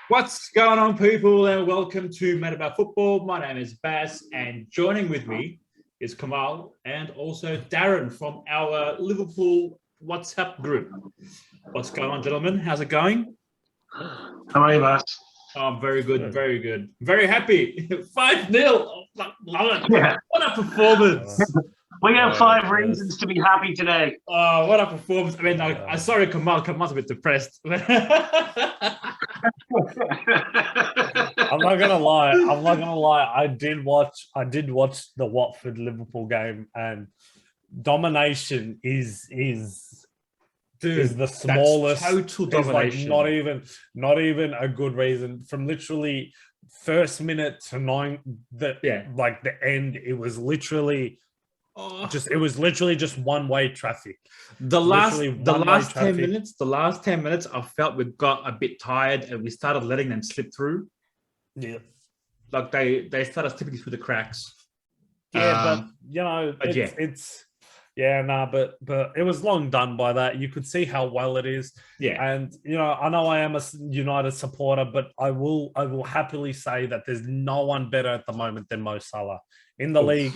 What's going on, people, and welcome to Mad About Football. My name is Bas, and joining with me is Kamal and also Darren from our Liverpool WhatsApp group. What's going on, gentlemen? How's it going? How are you, Bas? Oh, very good, very good. Very happy. 5-0. Love it. Yeah. What a performance. We have five reasons to be happy today. Oh, what a performance. I mean, I'm sorry, Kamal. Kamal's a bit depressed. I'm not gonna lie. I did watch the Watford Liverpool game, and domination is the smallest. Total domination. Like not even a good reason. From literally first minute to like the end, it was literally just one-way traffic. The last 10 minutes, I felt we got a bit tired and we started letting them slip through. Yeah, like they started slipping through the cracks. But it was long done by that. You could see how well it is. Yeah, and I know I am a United supporter, but I will happily say that there's no one better at the moment than Mo Salah in the league.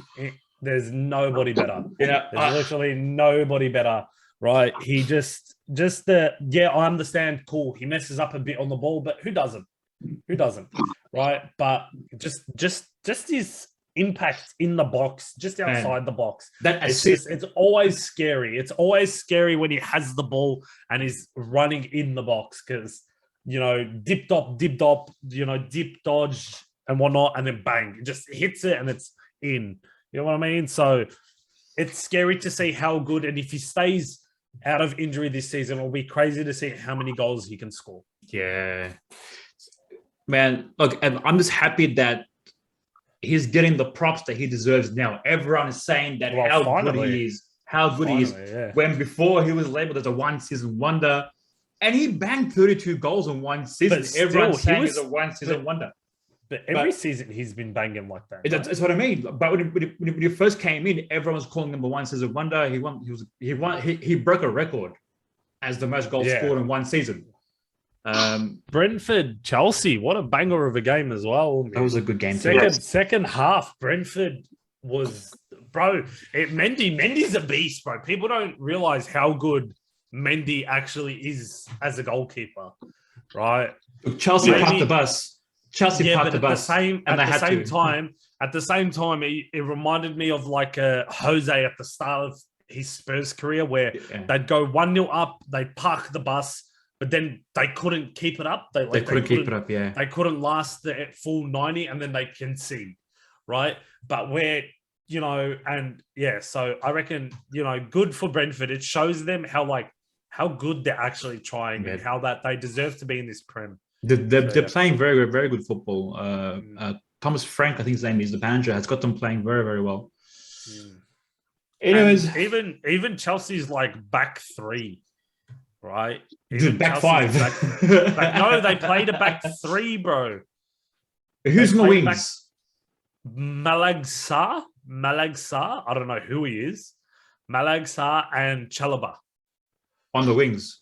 There's nobody better. There's literally nobody better. Right? He I understand. Cool. He messes up a bit on the ball, but who doesn't? Who doesn't? Right? But just his impact in the box, just outside the box. It's always scary. It's always scary when he has the ball and he's running in the box because dip dodge, and whatnot, and then bang, it just hits it and it's in. You know what I mean? So it's scary to see how good, and if he stays out of injury this season, it'll be crazy to see how many goals he can score. Yeah. Man, look, and I'm just happy that he's getting the props that he deserves now. Everyone is saying that good he is. Yeah. When before he was labeled as a one-season wonder, and he banged 32 goals in one season. Everyone's saying he's a one-season wonder. But every season he's been banging like that. Right? That's what I mean. But when he first came in, everyone was calling him a one-season wonder. He broke a record as the most goals scored in one season. Brentford, Chelsea, what a banger of a game as well. That was a good game. Second half, Brentford was Mendy's a beast, bro. People don't realize how good Mendy actually is as a goalkeeper, right? Chelsea parked the bus. At the same time, it reminded me of like Jose at the start of his Spurs career, where they'd go 1-0 up, they'd park the bus, but then they couldn't keep it up. They couldn't keep it up. Yeah, they couldn't last the full 90, and then they concede, right? But so I reckon good for Brentford. It shows them how good they're actually trying and how that they deserve to be in this Prem. They're playing very, very good football. Thomas Frank, I think his name is the manager, has got them playing very, very well. Anyways, and even Chelsea's like back three, right? Back five. No, they played a back three, bro. Who's in the wings? Malag Sarr. I don't know who he is. Malag Sarr and Chalobah on the wings.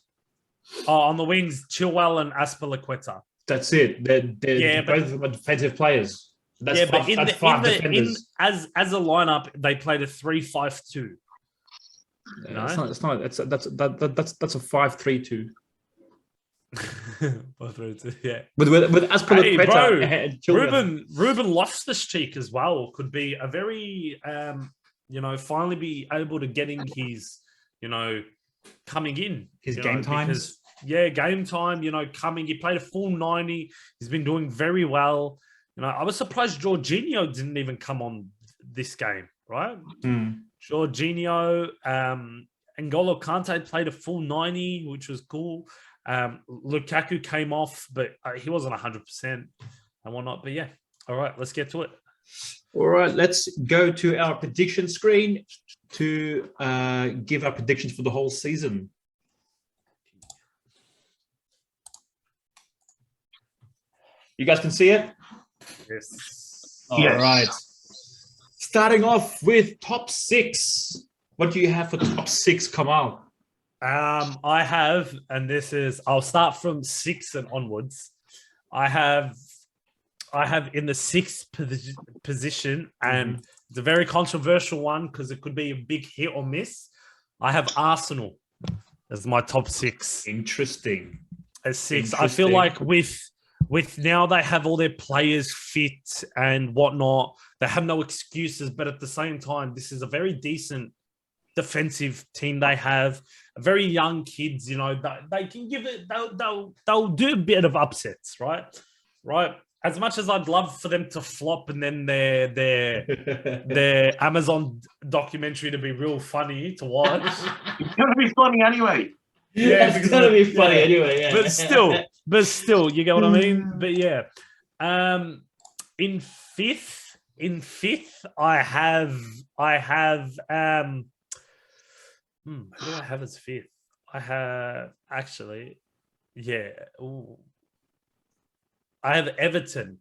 Oh, on the wings, Chilwell and Azpilicueta. That's it. They're both defensive players. That's five defenders. As a lineup, they played a 3-5-2. It's not. That's a 5-3-2. 5-3-2. Yeah. With Azpilicueta, Ruben Loftus-Cheek as well could be a very finally be able to getting his coming in his game times. Game time, coming. He played a full 90. He's been doing very well. I was surprised Jorginho didn't even come on this game, right? Jorginho, N'Golo Kante played a full 90, which was cool. Lukaku came off, but he wasn't 100% and whatnot. But yeah, all right, let's get to it. All right, let's go to our prediction screen to give our predictions for the whole season. You guys can see it? Yes. All right. Starting off with top six. What do you have for top six, Kamal? I have, and this is, I'll start from 6 and onwards. I have in the sixth position, and it's a very controversial one because it could be a big hit or miss. I have Arsenal as my top six. Interesting. As six. I feel like with now they have all their players fit and whatnot, they have no excuses. But at the same time, this is a very decent defensive team they have. Very young kids, you know, they can give it. They'll do a bit of upsets, right? As much as I'd love for them to flop and then their Amazon documentary to be real funny to watch. It's going to be funny anyway. Yeah, it's going to be funny anyway. Yeah. But still, you get what I mean? But yeah. In fifth, I have who do I have as fifth? I have actually, yeah. Ooh. I have Everton.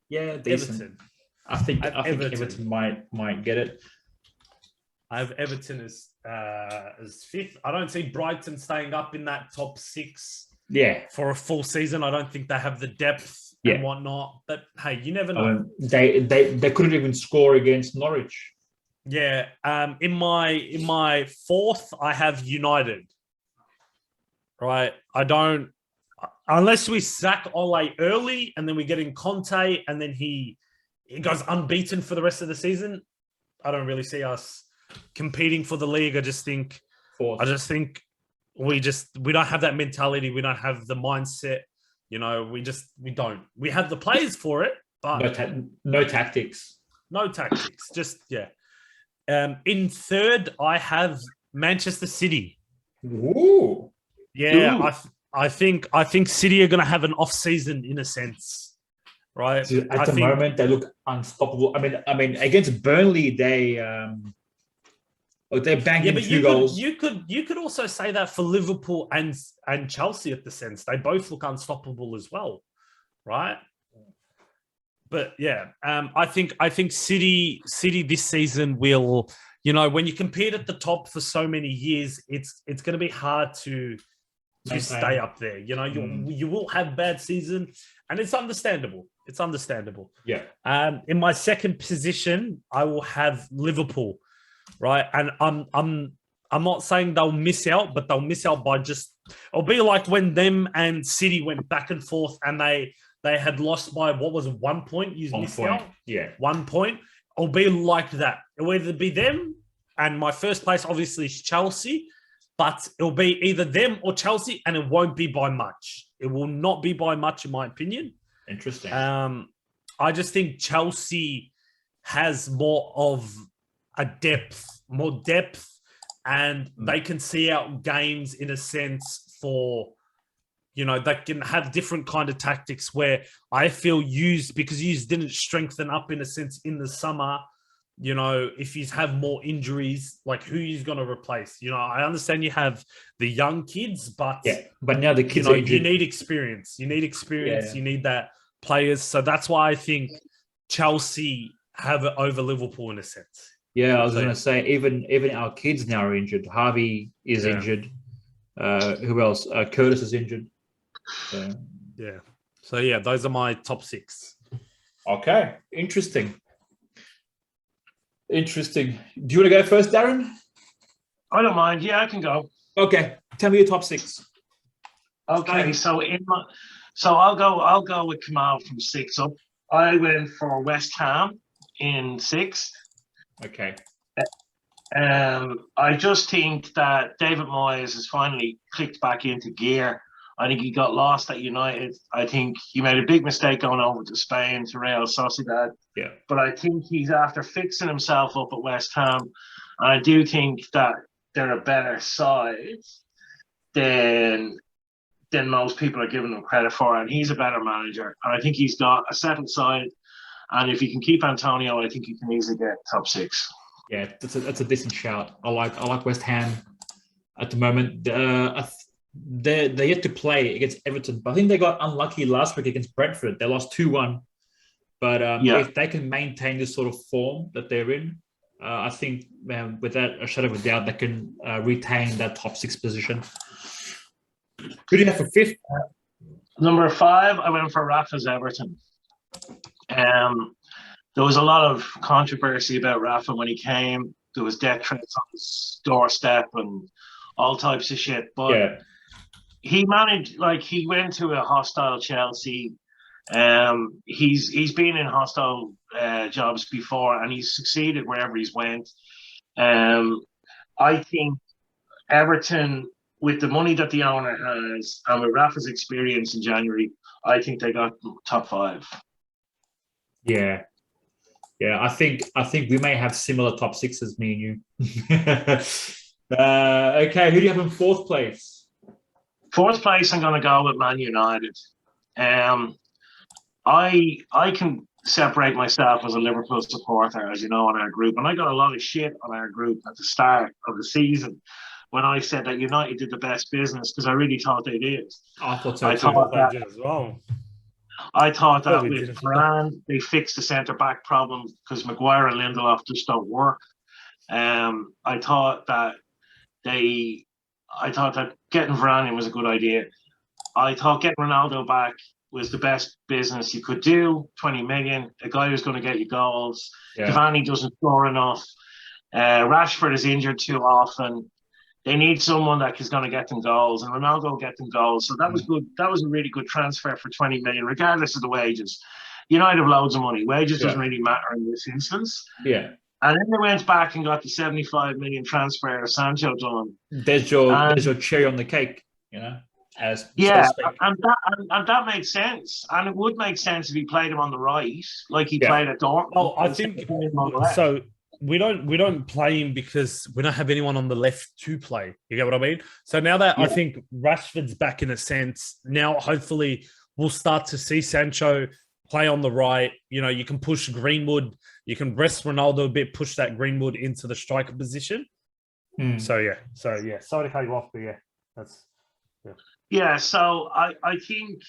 Yeah, decent. Everton. I think Everton might get it. I have Everton as fifth. I don't see Brighton staying up in that top six. Yeah, for a full season. I don't think they have the depth and whatnot. But hey, you never know. They couldn't even score against Norwich. Yeah. In my fourth, I have United. Right. I don't. Unless we sack Ole early and then we get in Conte and then he goes unbeaten for the rest of the season, I don't really see us competing for the league. I just think we don't have that mentality. We don't have the mindset. You know, we don't. We have the players for it, but no tactics. No tactics. Just yeah. In third, I have Manchester City. Ooh. Yeah. Ooh. I think City are going to have an off season in a sense, right? At the moment, they look unstoppable. I mean, against Burnley, they're banging two goals. You could also say that for Liverpool and Chelsea at the sense they both look unstoppable as well, right? But yeah, I think City this season will, you know, when you compete at the top for so many years, it's going to be hard to stay up there. You know, you will have bad season, and it's understandable. Yeah. In my second position, I will have Liverpool, right? And I'm not saying they'll miss out, but they'll miss out by it'll be like when them and City went back and forth, and they had lost by what was it, 1 point? You missed out. Yeah. 1 point. It'll be like that. It'll either be them, and my first place obviously is Chelsea. But it'll be either them or Chelsea, and it won't be by much. It will not be by much, in my opinion. Interesting. I just think Chelsea has more depth, and they can see out games in a sense for, you know, they can have different kind of tactics where I feel because Hughes didn't strengthen up in a sense in the summer. You know, if he's have more injuries, like who he's going to replace. You know, I understand you have the young kids, but now the kids are injured. You need experience. You need that players. So that's why I think Chelsea have it over Liverpool in a sense. Yeah, I was going to say even our kids now are injured. Harvey is injured. Who else? Curtis is injured. So yeah, those are my top six. Okay, interesting. Do you want to go first, Darren? I don't mind. Yeah, I can go. Okay, tell me your top six. Okay, so I'll go with Kamal from 6 up. I went for West Ham in 6. Okay. I just think that David Moyes has finally clicked back into gear. I think he got lost at United. I think he made a big mistake going over to Spain, to Real Sociedad. Yeah. But I think he's after fixing himself up at West Ham. And I do think that they're a better side than most people are giving him credit for. And he's a better manager. And I think he's got a settled side. And if he can keep Antonio, I think he can easily get top 6. Yeah, that's a decent shout. I like West Ham at the moment. They're yet to play against Everton, but I think they got unlucky last week against Brentford. They lost 2-1. But if they can maintain this sort of form that they're in, I think without a shadow of a doubt, they can retain that top 6 position. Who do you have for 5th? Number 5, I went for Rafa's Everton. There was a lot of controversy about Rafa when he came. There was death threats on his doorstep and all types of shit. But he managed, like, he went to a hostile Chelsea. He's been in hostile jobs before, and he's succeeded wherever he's went. I think Everton, with the money that the owner has, and with Rafa's experience in January, I think they got top 5. Yeah. Yeah, I think we may have similar top 6 as me and you. Okay, who do you have in 4th place? 4th place, I'm going to go with Man United. I can separate myself as a Liverpool supporter, as you know, on our group, and I got a lot of shit on our group at the start of the season when I said that United did the best business, because I really thought they did. I thought so I too. thought that as well. I thought that with Varane, they fixed the centre-back problem because Maguire and Lindelof just don't work. I thought that getting Varane in was a good idea. I thought getting Ronaldo back was the best business you could do. 20 million, a guy who's going to get you goals. Cavani doesn't score enough. Rashford is injured too often. They need someone that is going to get them goals, and Ronaldo will get them goals. So that was good. That was a really good transfer for 20 million, regardless of the wages. United have loads of money. Wages doesn't really matter in this instance. Yeah. And then they went back and got the 75 million transfer of Sancho done. There's your cherry on the cake, you know. And that made sense, and it would make sense if he played him on the right, like he played at Dortmund. Oh, I think so. We don't play him because we don't have anyone on the left to play. You get what I mean? So now that I think Rashford's back in a sense, now hopefully we'll start to see Sancho play on the right. You know, you can push Greenwood, you can rest Ronaldo a bit, push that Greenwood into the striker position. So yeah. Sorry to cut you off, but that's. Yeah, so I think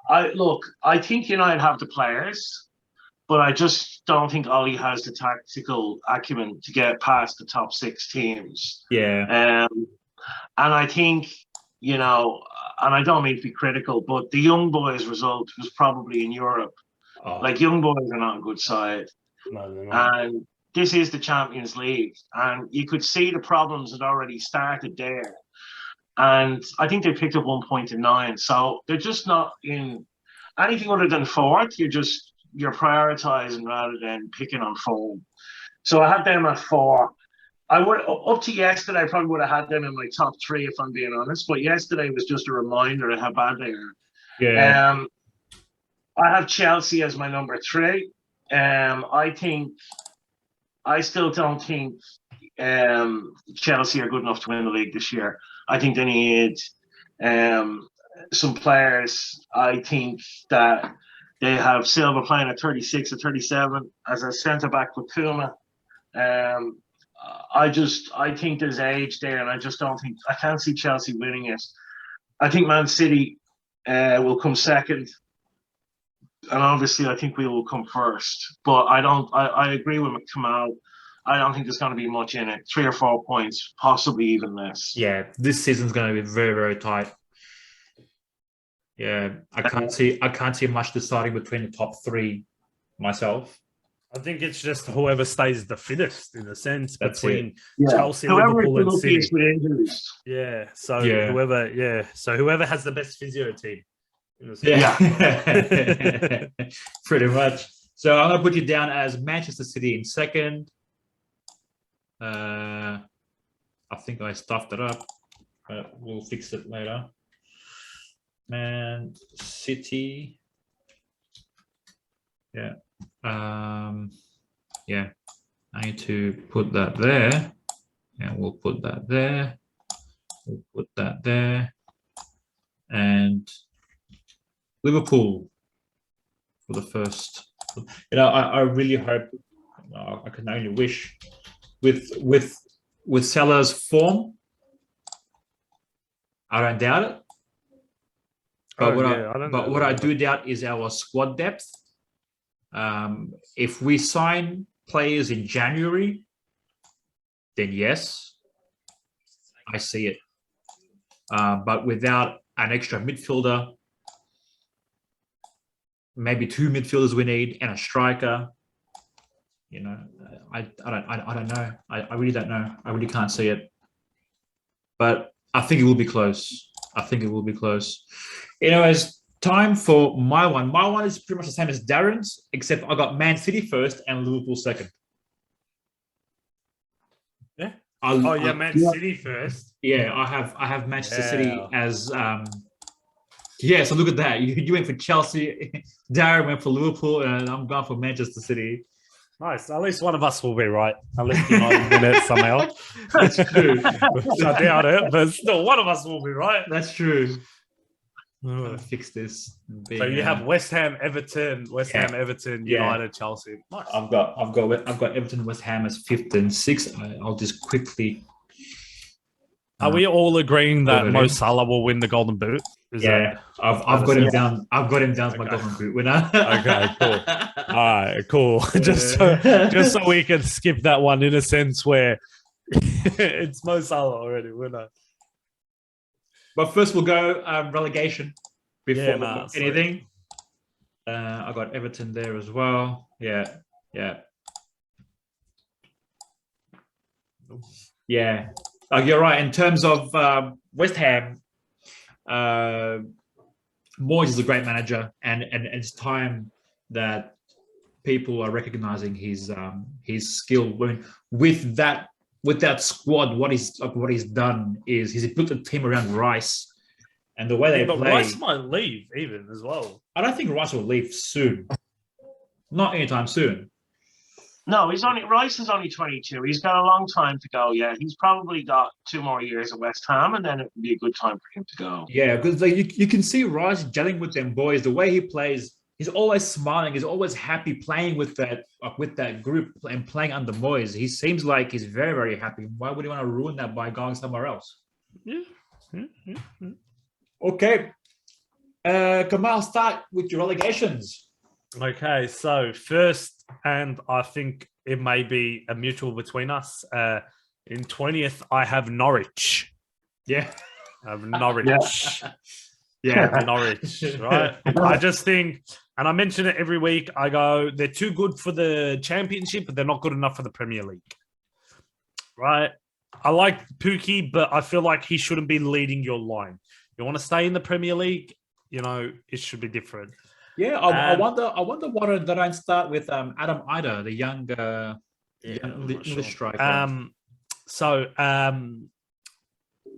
I think United have the players, but I just don't think Ollie has the tactical acumen to get past the top 6 teams. Yeah. And I think, you know, and I don't mean to be critical, but the Young Boys result was probably in Europe. Like, Young Boys are not a good side. No, they're not. And this is the Champions League. And you could see the problems had already started there. And I think they picked up 1 point in 9. So they're just not in anything other than 4th. You're prioritizing rather than picking on form. So I had them at 4. I would, up to yesterday, I probably would have had them in my top 3 if I'm being honest. But yesterday was just a reminder of how bad they are. Yeah. I have Chelsea as my number 3. I still don't think Chelsea are good enough to win the league this year. I think they need some players. I think that they have Silva playing at 36 or 37 as a centre-back with Puma. I think there's age there, and I can't see Chelsea winning it. I think Man City will come second, and obviously I think we will come first. But I agree with Kamal. I don't think there's going to be much in it. 3 or 4 points, possibly even less. Yeah, this season's going to be very, very tight. Yeah, I can't see much deciding between the top 3 myself. I think it's just whoever stays the fittest in a sense between Chelsea, whoever Liverpool, and City. With injuries. So whoever has the best physio team. Yeah. Pretty much. So I'm gonna put you down as Manchester City in 2nd. I think I stuffed it up. We'll fix it later. Man City. Yeah. Yeah. I need to put that there. And we'll put that there. We'll put that there. And Liverpool for the first. You know, I really hope. I can only wish with Salah's form. I don't doubt it. But what I do doubt is our squad depth. If we sign players in January, then yes, I see it. But without an extra midfielder, maybe 2 midfielders we need and a striker. You know, I don't know. I really don't know. I really can't see it. But I think it will be close. Anyways, time for my one. My one is pretty much the same as Darren's, except I got Man City first and Liverpool second. Yeah. Man City first. Yeah, I have Manchester City as so look at that. You went for Chelsea, Darren went for Liverpool, and I'm going for Manchester City. Nice. At least one of us will be right, unless United win it somehow. That's true. I doubt it, but still, one of us will be right. That's true. I'm gonna fix this. So you have West Ham, Everton, United, Chelsea. Nice. I've got Everton, West Ham as 5th and 6th. I'll just quickly. Are we all agreeing that Mo Salah will win the Golden Boot? I've got him down. I've got him down as my Golden Boot winner. Okay, cool. All right, cool. Just so we can skip that one in a sense where it's Mo Salah already winner. But first, we'll go relegation before anything. I got Everton there as well. Yeah. You're right. In terms of West Ham, Moyes is a great manager, and it's time that people are recognizing his skill. With that squad, what he's done is he's built a team around Rice, and the way they play. Rice might leave even as well. I don't think Rice will leave soon. Not anytime soon. No, Rice is only 22. He's got a long time to go. Yeah, he's probably got 2 more years at West Ham, and then it would be a good time for him to go. Yeah, because you can see Rice gelling with them boys. The way he plays, he's always smiling. He's always happy playing with that group and playing under Moyes. He seems like he's very, very happy. Why would he want to ruin that by going somewhere else? Yeah. Okay. Kamal, start with your relegations. Okay, so first, and I think it may be a mutual between us. In 20th, I have Norwich. Yeah. I have Norwich. Norwich, right? I just think, and I mention it every week, I go, they're too good for the Championship, but they're not good enough for the Premier League. Right? I like Pookie, but I feel like he shouldn't be leading your line. You want to stay in the Premier League, it should be different. Yeah, I wonder why they don't start with Adam Ida, the young English striker.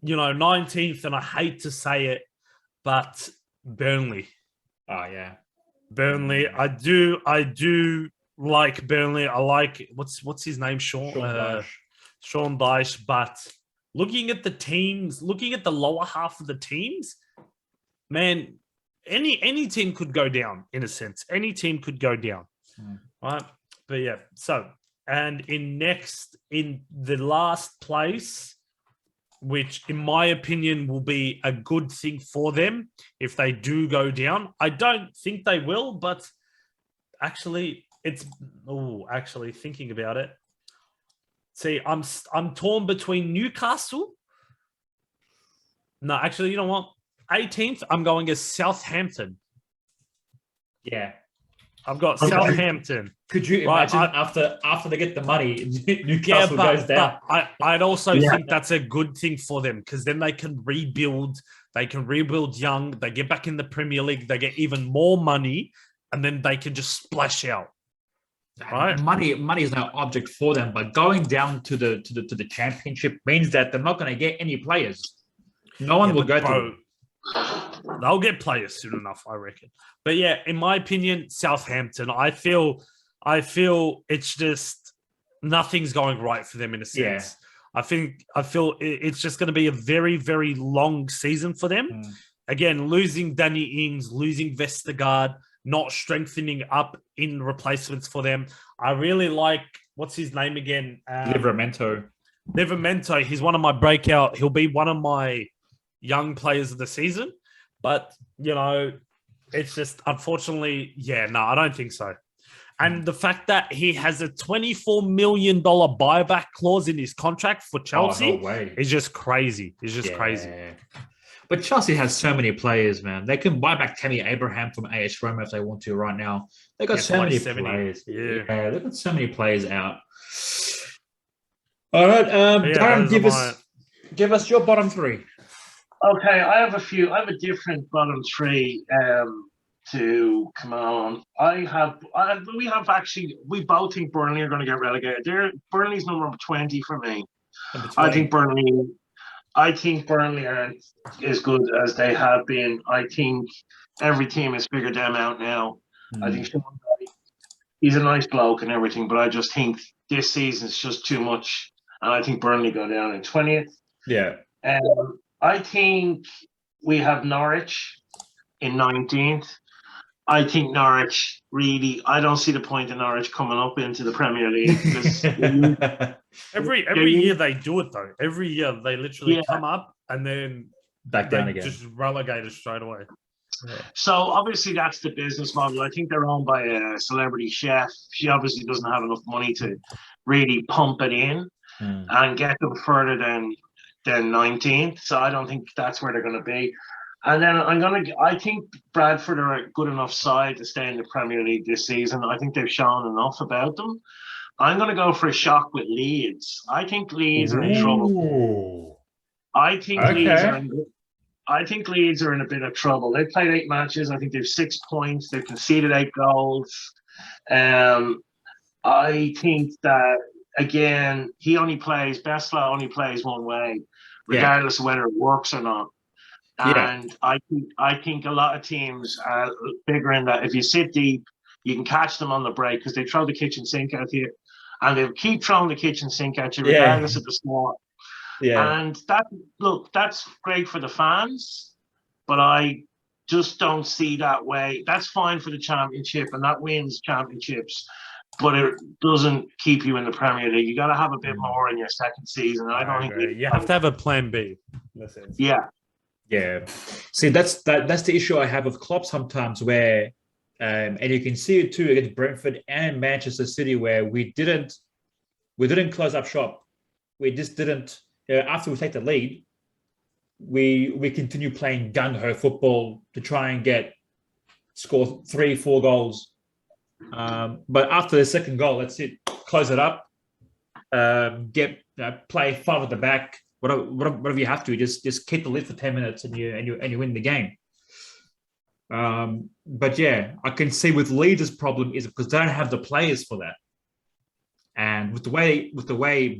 19th, and I hate to say it, but Burnley. Oh yeah, Burnley. I do like Burnley. I like what's his name, Sean Dyche. But looking at the teams, looking at the lower half of the teams, man. Any team could go down, in a sense. Any team could go down, right? But yeah, so, and in the last place, which in my opinion will be a good thing for them if they do go down. I don't think they will, but actually thinking about it. See, I'm torn between Newcastle. No, actually, you know what? 18th, I'm going as Southampton. Yeah. I've got Southampton. Could you imagine after they get the money, Newcastle goes down? But I'd also think that's a good thing for them because then they can rebuild. They can rebuild young. They get back in the Premier League. They get even more money, and then they can just splash out. Right? Money is no object for them, but going down to the Championship means that they're not going to get any players. No one will go to them. They'll get players soon enough, I reckon. But yeah, in my opinion, Southampton. I feel it's just nothing's going right for them in a sense. Yeah. I feel it's just going to be a very, very long season for them. Again, losing Danny Ings, losing Vestergaard, not strengthening up in replacements for them. I really like what's his name again? Livramento. He's one of my breakout. He'll be one of my young players of the season, but it's just unfortunately, I don't think so. And the fact that he has a $24 million buyback clause in his contract for Chelsea is just crazy. It's just crazy. But Chelsea has so many players, man. They can buy back Tammy Abraham from AS Roma if they want to right now. They got so many 70. players. Yeah, they've got so many players out. All right, Darren, give us your bottom three. Okay, I have a few. I have a different bottom three to come on. We both think Burnley are going to get relegated. Burnley's number 20 for me. I think Burnley aren't as good as they have been. I think every team has figured them out now. I think he's a nice bloke and everything, but I just think this season's just too much. And I think Burnley go down in 20th. Yeah. I think we have Norwich in 19th. I think Norwich I don't see the point in Norwich coming up into the Premier League. Because every year they do it though. Every year they literally come up and then back down again. Just relegated straight away. Yeah. So obviously that's the business model. I think they're owned by a celebrity chef. She obviously doesn't have enough money to really pump it in and get them further than 19th. So I don't think that's where they're going to be. And then I think Bradford are a good enough side to stay in the Premier League this season. I think they've shown enough about them. I'm going to go for a shock with Leeds. I think Leeds are in trouble. I think Leeds are in a bit of trouble. They've played 8 matches. I think they've 6 points. They've conceded 8 goals. I think that, again, Bessler only plays one way, regardless of whether it works or not. And I think a lot of teams are figuring that if you sit deep, you can catch them on the break because they throw the kitchen sink at you, and they'll keep throwing the kitchen sink at you regardless of the score. Yeah. And that's great for the fans, but I just don't see that way. That's fine for the championship, and that wins championships, but it doesn't keep you in the Premier League. You got to have a bit more in your second season. I don't think you have to have a plan B. Yeah. Yeah. See, that's the issue I have with Klopp sometimes, where and you can see it too against Brentford and Manchester City, where we didn't close up shop. We just didn't. After we take the lead, we continue playing gung-ho football to try and score 3-4 goals. But after the second goal, that's it. Close it up. Play 5 at the back. Whatever you have to, just keep the lead for 10 minutes and you win the game. But yeah, I can see with Leeds' problem is because they don't have the players for that. And with the way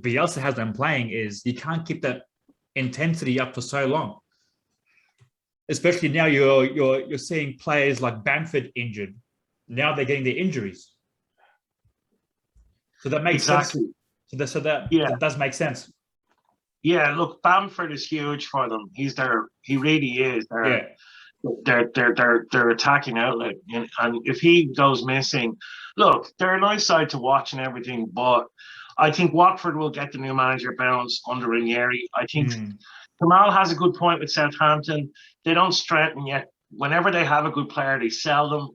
Bielsa has them playing, is you can't keep that intensity up for so long. Especially now, you're seeing players like Bamford injured. Now they're getting their injuries, so that makes sense. So that does make sense. Yeah, look, Bamford is huge for them. He really is. Their attacking outlet, and if he goes missing, look, they're a nice side to watch and everything, but I think Watford will get the new manager bounce under Ranieri. I think Kamal has a good point with Southampton. They don't strengthen yet. Whenever they have a good player, they sell them.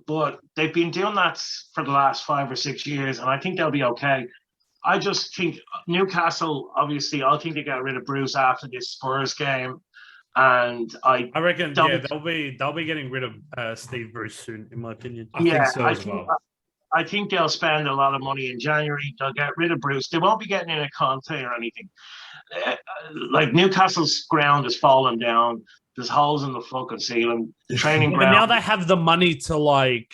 But they've been doing that for the last 5 or 6 years, and I think they'll be okay. I just think Newcastle, obviously, I think they got rid of Bruce after this Spurs game. And I reckon, they'll be getting rid of Steve Bruce soon, in my opinion. I think so as well. I think they'll spend a lot of money in January. They'll get rid of Bruce. They won't be getting in a Conte or anything. Like Newcastle's ground has fallen down. There's holes in the fucking ceiling. The training ground. But now they have the money to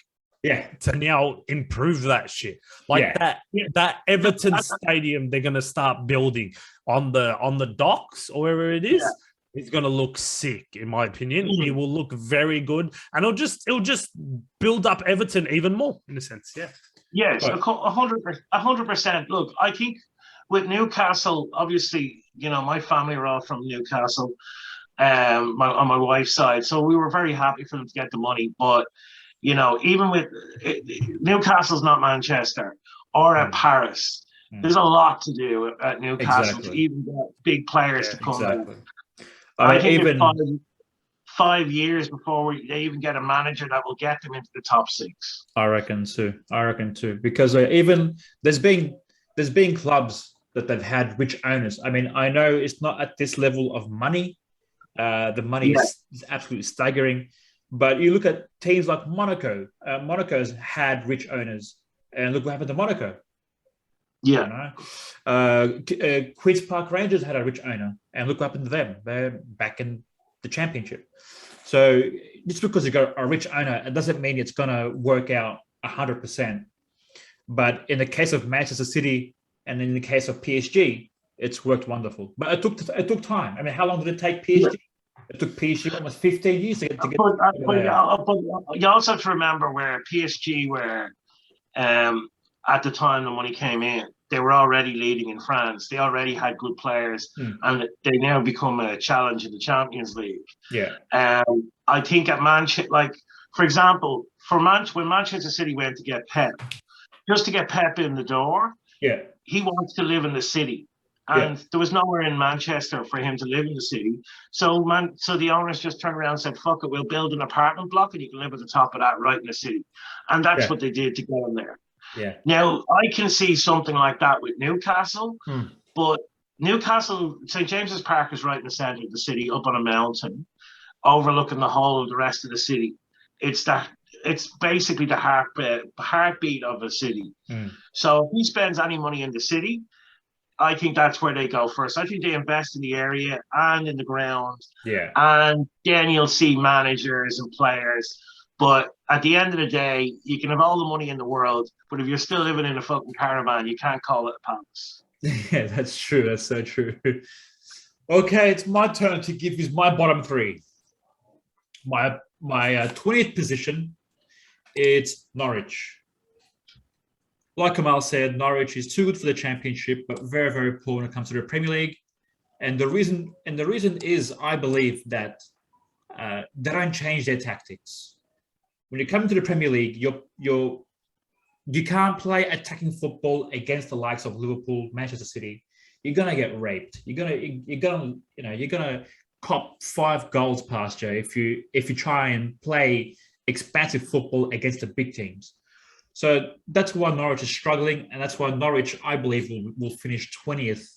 to now improve that shit. That Everton stadium they're gonna start building on the docks or wherever it is. Yeah. It's going to look sick, in my opinion. It will look very good, and it'll just build up Everton even more, in a sense. Yeah. Yes, 100%. Look, I think with Newcastle, obviously, my family are all from Newcastle, on my wife's side, so we were very happy for them to get the money. But even with Newcastle's not Manchester or at Paris. There's a lot to do at Newcastle to even get big players to come in. I think even 5 years before they even get a manager that will get them into the top 6. I reckon too. Because even there's been clubs that they've had rich owners. I mean, I know it's not at this level of money, The money is absolutely staggering. But you look at teams like Monaco. Monaco's had rich owners, and look what happened to Monaco. Yeah. Queen's Park Rangers had a rich owner, and look what happened to them. They're back in the championship. So just because you got a rich owner, it doesn't mean it's going to work out 100%. But in the case of Manchester City and in the case of PSG, it's worked wonderful. But it took time. I mean, how long did it take PSG? Yeah. It took PSG almost 15 years to get. But you also have to remember where PSG were at the time the money came in. They were already leading in France. They already had good players, and they now become a challenge in the Champions League. Yeah. I think at Manchester, like for example, when Manchester City went to get Pep, just to get Pep in the door, he wants to live in the city. And there was nowhere in Manchester for him to live in the city. So the owners just turned around and said, fuck it, we'll build an apartment block and you can live at the top of that right in the city. And that's what they did to get him there. Yeah. Now, I can see something like that with Newcastle, but Newcastle, St. James's Park is right in the centre of the city, up on a mountain, overlooking the whole of the rest of the city. It's basically the heartbeat of a city. So if he spends any money in the city, I think that's where they go first. I think they invest in the area and in the ground. Yeah. And then you'll see managers and players. But at the end of the day, you can have all the money in the world, but if you're still living in a fucking caravan, you can't call it a palace. Yeah, that's true. That's so true. Okay, it's my turn to give you my bottom three. My 20th position, it's Norwich. Like Kamal said, Norwich is too good for the Championship, but very, very poor when it comes to the Premier League. And the reason is, I believe that they don't change their tactics. When you come to the Premier League, you can't play attacking football against the likes of Liverpool, Manchester City. You're gonna get raped. You're gonna cop 5 goals past you if you try and play expansive football against the big teams. So that's why Norwich is struggling, and that's why Norwich, I believe, will finish 20th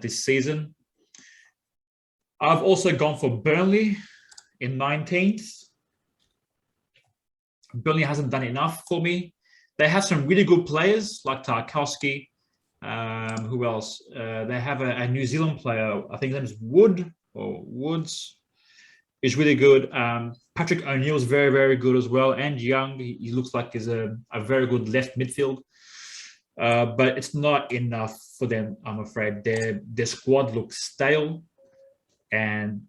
this season. I've also gone for Burnley in 19th. Burnley hasn't done enough for me. They have some really good players like Tarkowski. Who else? They have a New Zealand player, I think his name is Woods. He's really good. Patrick O'Neill's very, very good as well. And young, he looks like he's a very good left midfield. But it's not enough for them, I'm afraid. Their squad looks stale. And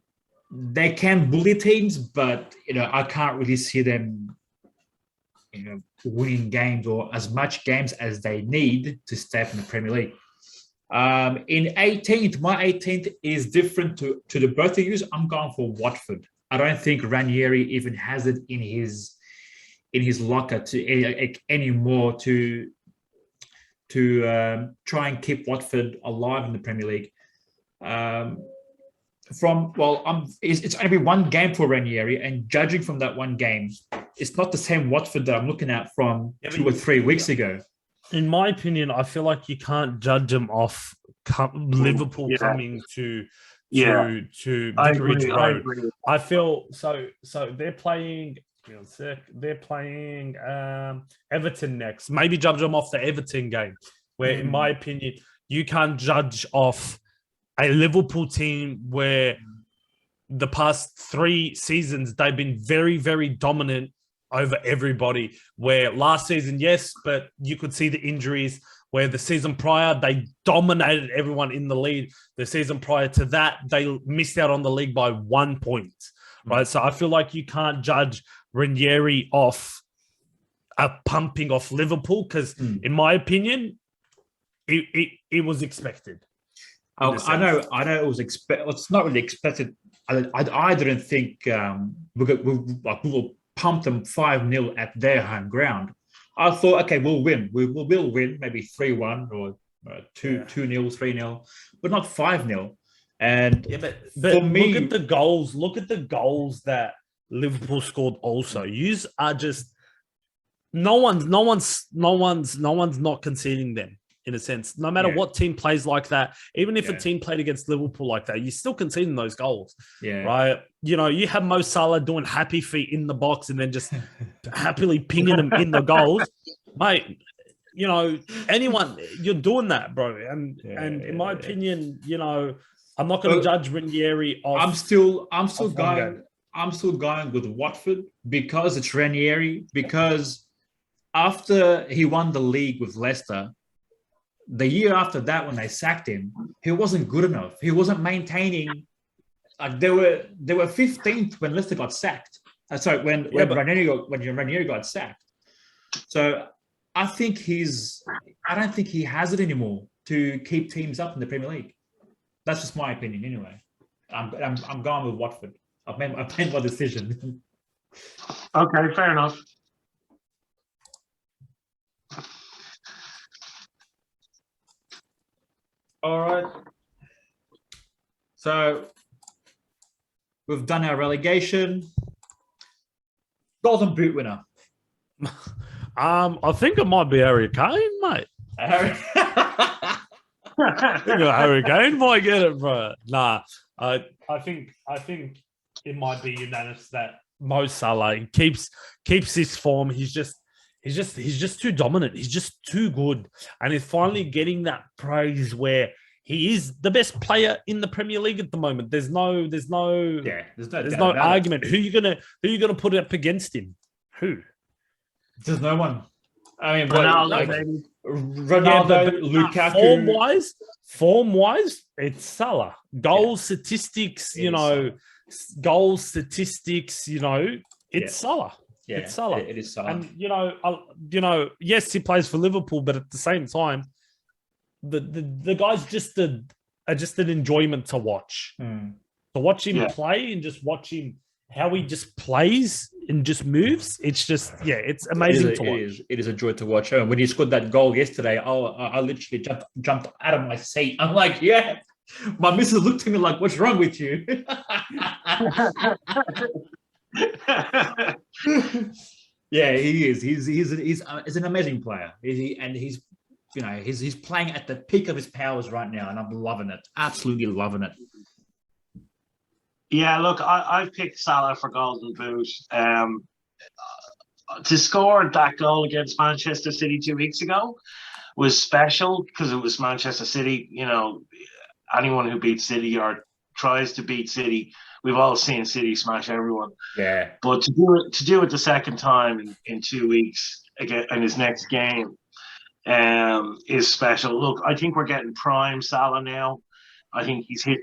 they can bully teams, but I can't really see them winning games or as much games as they need to stay up in the Premier League. In 18th, my 18th is different to the both of you. I'm going for Watford. I don't think Ranieri even has it in his locker anymore to try and keep Watford alive in the Premier League. It's only been one game for Ranieri, and judging from that one game, it's not the same Watford that I'm looking at from 2 or 3 weeks ago. In my opinion, I feel like you can't judge them off Liverpool coming to Vicarage Road. I feel so they're playing. They're playing Everton next. Maybe judge them off the Everton game, where, in my opinion, you can't judge off a Liverpool team where the past 3 seasons they've been very, very dominant over everybody. Where last season, yes, but you could see the injuries. Where the season prior, they dominated everyone in the league. The season prior to that, they missed out on the league by 1 point, right? So I feel like you can't judge Ranieri off a pumping off Liverpool because, in my opinion, it was expected. I know it was expected. It's not really expected. I didn't think we will pump them 5-0 at their home ground. I thought, okay, we'll win. We will win, maybe 3-1 or 2-0, 3-0, but not 5-0. And but for me, look at the goals. Look at the goals that Liverpool scored. Also, yous are just no one's not conceding them. in a sense. No matter what team plays like that, even if a team played against Liverpool like that, you still conceding those goals. Yeah. Right? You know, you have Mo Salah doing happy feet in the box and then just happily pinging them in the goals. Mate, you know, anyone, you're doing that, bro. And in my opinion, you know, I'm not going to judge Ranieri off. I'm still going with Watford because it's Ranieri, because after he won the league with Leicester, the year after that, when they sacked him, he wasn't good enough. He wasn't maintaining. Like they were 15th when Leicester got sacked. When Ranieri got sacked. So I don't think he has it anymore to keep teams up in the Premier League. That's just my opinion, anyway. I'm going with Watford. I've made my decision. Okay, fair enough. All right. So we've done our relegation. Golden Boot winner. I think it might be Harry Kane, mate. I think Harry Kane might get it, bro. Nah, I think it might be unanimous that Mo Salah keeps his form. He's just too dominant. He's just too good, and he's finally getting that praise where he is the best player in the Premier League at the moment. There's no argument. Who you gonna put up against him? Who? There's no one. I mean, Ronaldo, Lukaku. Form-wise, it's Salah. Goal statistics, goal statistics, it's Salah. Yeah, it's Salah. It is Salah. And yes, he plays for Liverpool, but at the same time, the guy's just an enjoyment to watch. To watch him play and just watch him how he just plays and just moves. It's just it's amazing to watch. It is a joy to watch. When he scored that goal yesterday, I literally jumped out of my seat. I'm like, yeah. My missus looked at me like, "What's wrong with you?" Yeah, he is. He's an amazing player. He's playing at the peak of his powers right now, and I'm loving it. Absolutely loving it. Yeah, look, I've picked Salah for Golden Boot. To score that goal against Manchester City 2 weeks ago was special because it was Manchester City. You know, anyone who beats City or tries to beat City, we've all seen City smash everyone. Yeah. But to do it the second time in 2 weeks again in his next game is special. Look, I think we're getting prime Salah now. I think he's hit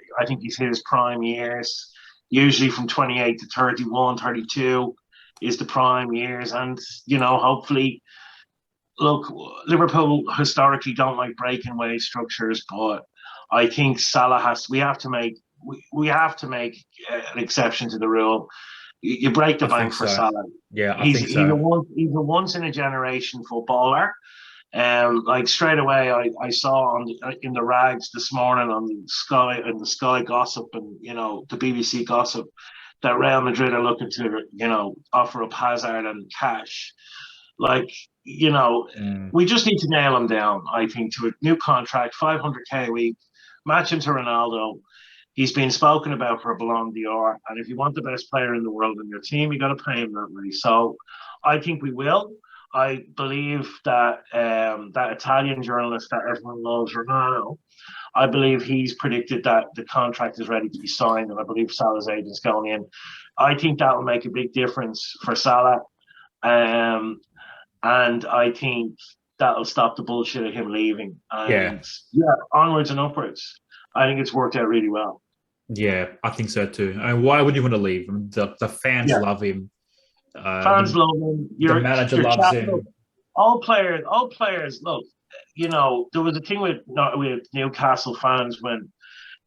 his prime years. Usually from 28 to 31, 32 is the prime years. And, hopefully, look, Liverpool historically don't like breaking wage structures, but I think Salah we have to make an exception to the rule. You break the bank for Salah. Yeah, I think so. He's a once in a generation footballer. Like straight away, I saw in the rags this morning on the Sky gossip and the BBC gossip that Real Madrid are looking to offer up Hazard and cash. Like we just need to nail him down. I think to a new contract, 500k a week, match him to Ronaldo. He's been spoken about for a Ballon d'Or, and if you want the best player in the world in your team, you got to pay him that way. So I think we will. I believe that that Italian journalist that everyone loves, Romano, I believe he's predicted that the contract is ready to be signed, and I believe Salah's agent's going in. I think that will make a big difference for Salah, and I think that'll stop the bullshit of him leaving. And onwards and upwards. I think it's worked out really well. Yeah, I think so too. I mean, why would you want to leave? I mean, the fans love him. Fans love him. The manager loves him. All players. Look, there was a thing with Newcastle fans when,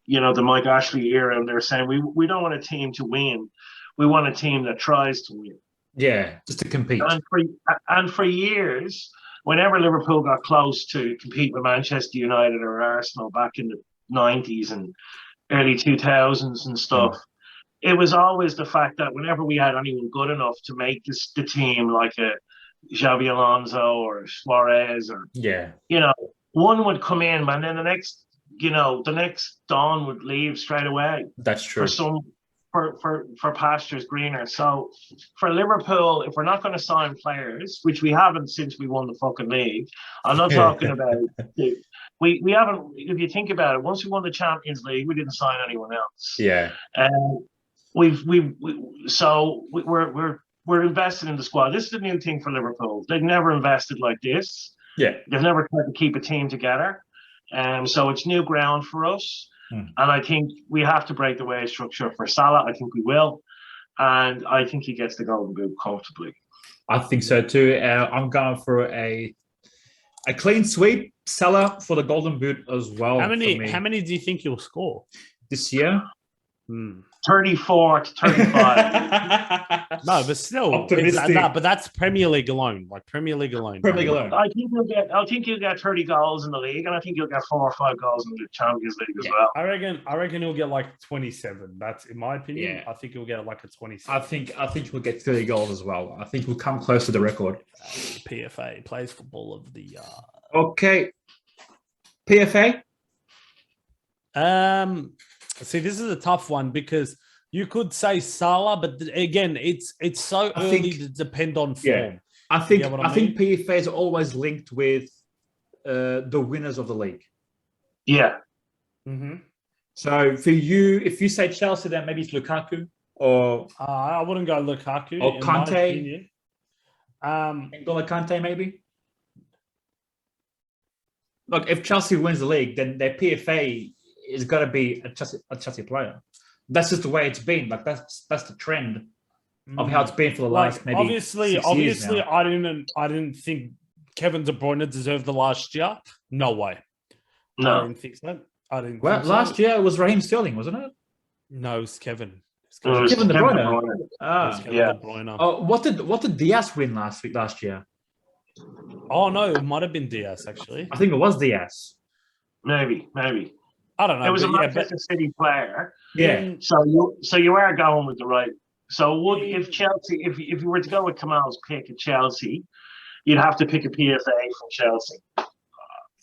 the Mike Ashley era, and they're saying we don't want a team to win, we want a team that tries to win. Yeah, just to compete. And for years, whenever Liverpool got close to compete with Manchester United or Arsenal back in the 90s and early 2000s and stuff. It was always the fact that whenever we had anyone good enough to make the team, like a Xabi Alonso or Suarez or one would come in, and then the next dawn would leave straight away. That's true. For pastures greener. So for Liverpool, if we're not going to sign players, which we haven't since we won the fucking league, I'm not talking about we haven't. If you think about it, once we won the Champions League, we didn't sign anyone else. Yeah. We're invested in the squad. This is a new thing for Liverpool. They've never invested like this. Yeah. They've never tried to keep a team together. So it's new ground for us. And I think we have to break the wage structure for Salah. I think we will. And I think he gets the golden boot comfortably. I think so too. I'm going for a clean sweep. Salah for the golden boot as well. How many do you think he'll score this year? 34 to 35. No, but still, but that's Premier League alone. Like Premier League alone. I think you'll get 30 goals in the league, and I think you'll get 4 or 5 goals in the Champions League as well. I reckon he'll get like 27. That's in my opinion. Yeah. I think he'll get like a 27. I think he'll get 30 goals as well. I think we'll come close to the record. PFA plays football of the year. Okay. PFA. See, this is a tough one because you could say Salah, but again, it's so early to depend on form. Yeah. I think PFA is always linked with the winners of the league. Yeah. Mm-hmm. So for you, if you say Chelsea, then maybe it's Lukaku or I wouldn't go Lukaku or Kante. N'Golo Kante, maybe. Look, if Chelsea wins the league, then their PFA is got to be a Chelsea player. That's just the way it's been. Like that's the trend of how it's been for the last maybe. Obviously, I didn't think Kevin De Bruyne deserved the last year. No way. No, I didn't think so. Last year it was Raheem Sterling, wasn't it? No, it was Kevin. Kevin De Bruyne. De Bruyne. Oh, what did Diaz win last year? Oh no, it might have been Diaz actually. I think it was Diaz. Maybe. I don't know. It was a Manchester City player. Yeah. So you are going with the right. So if Chelsea, if you were to go with Kamal's pick at Chelsea, you'd have to pick a PFA from Chelsea.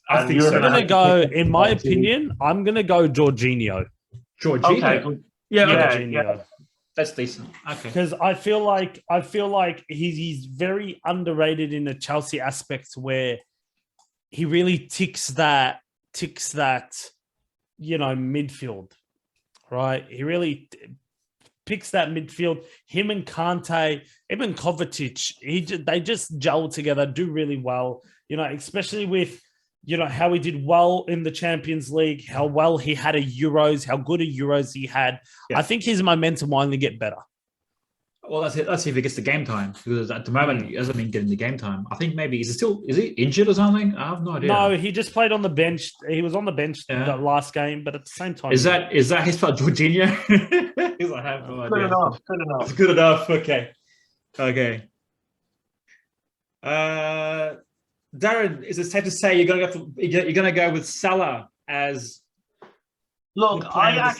I think so. I'm going to go, in my opinion, I'm going to go Jorginho. Okay. Yeah. That's decent. Okay. Because I feel like he's very underrated in the Chelsea aspect where he really ticks that midfield, right? He really picks that midfield. Him and Kante, even Kovacic, they just gel together, do really well. Especially with how he did well in the Champions League, how well he had at Euros, how good at Euros he had. Yeah. I think his momentum will only get better. Well, let's see if he gets the game time, because at the moment he hasn't been getting the game time. I think maybe is he injured or something? I have no idea. No, he just played on the bench. He was on the bench the last game, but at the same time, is that his part, Jorginho? He's like, I have no idea. Good enough. It's good enough. Okay. Darren, is it safe to say you're gonna go with Salah as? Look, I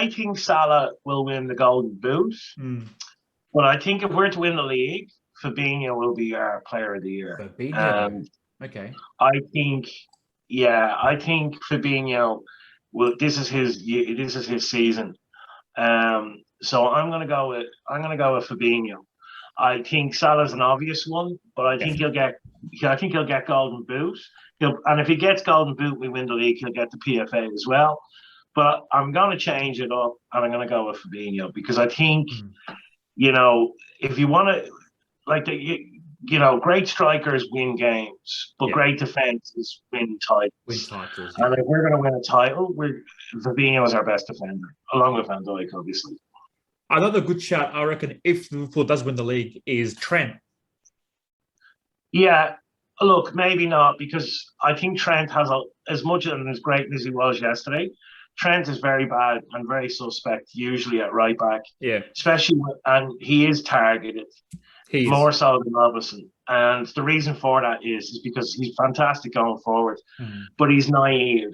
think Salah will win the Golden Boot, but I think if we're to win the league, Fabinho will be our Player of the Year. Okay. I think Fabinho will. This is his season. So I'm gonna go with Fabinho. I think Salah's an obvious one, but I think he'll get Golden Boot. And if he gets Golden Boot, we win the league. He'll get the PFA as well. But I'm going to change it up, and I'm going to go with Fabinho because I think, if you want to, great strikers win games, but great defenses win titles. And if we're going to win a title, Fabinho is our best defender, along with Van Dijk, obviously. Another good shout, I reckon, if Liverpool does win the league, is Trent. Yeah, look, maybe not, because I think Trent has as much and as great as he was yesterday. Trent is very bad and very suspect, usually at right back. Yeah, and he is targeted more so than Robertson. And the reason for that is because he's fantastic going forward, but he's naive.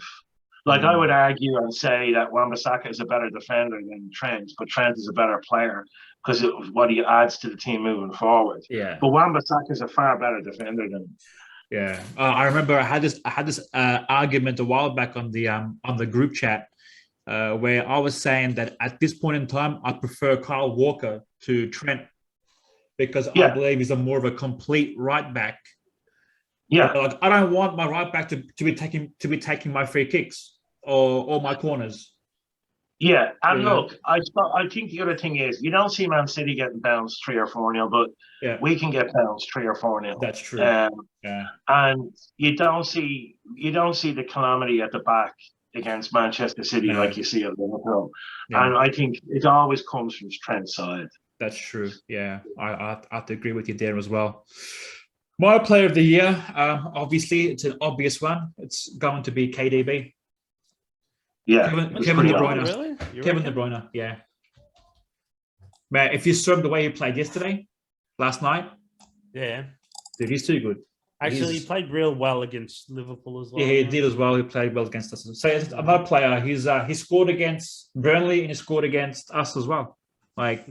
Like, I would argue and say that Wan-Bissaka is a better defender than Trent, but Trent is a better player because of what he adds to the team moving forward. Yeah. But Wan-Bissaka is a far better defender Yeah, I remember I had this argument a while back on the group chat where I was saying that at this point in time, I prefer Kyle Walker to Trent because I Yeah, believe he's a more of a complete right back. yeah. Like I don't want my right back to be taking my free kicks or my corners. Yeah, and You know? look, I think the other thing is you don't see Man City getting bounced 3 or 4-0, but Yeah, we can get bounced 3 or 4-0. that's true. Yeah, And you don't see the calamity at the back against Manchester City no, like you see at Liverpool. yeah, And I think it always comes from Trent's side. that's true. Yeah, I have to agree with you there as well. My player of the year, obviously, it's an obvious one. It's going to be KDB. Yeah, Kevin it's De pretty Bruyne. obvious. Really? Kevin De Bruyne, yeah. Man, if you saw him the way he played last night, Yeah. dude, he's too good. Actually, he played real well against Liverpool as well. Yeah, he did as well. He played well against us. So another player, he scored against Burnley and he scored against us as well. Like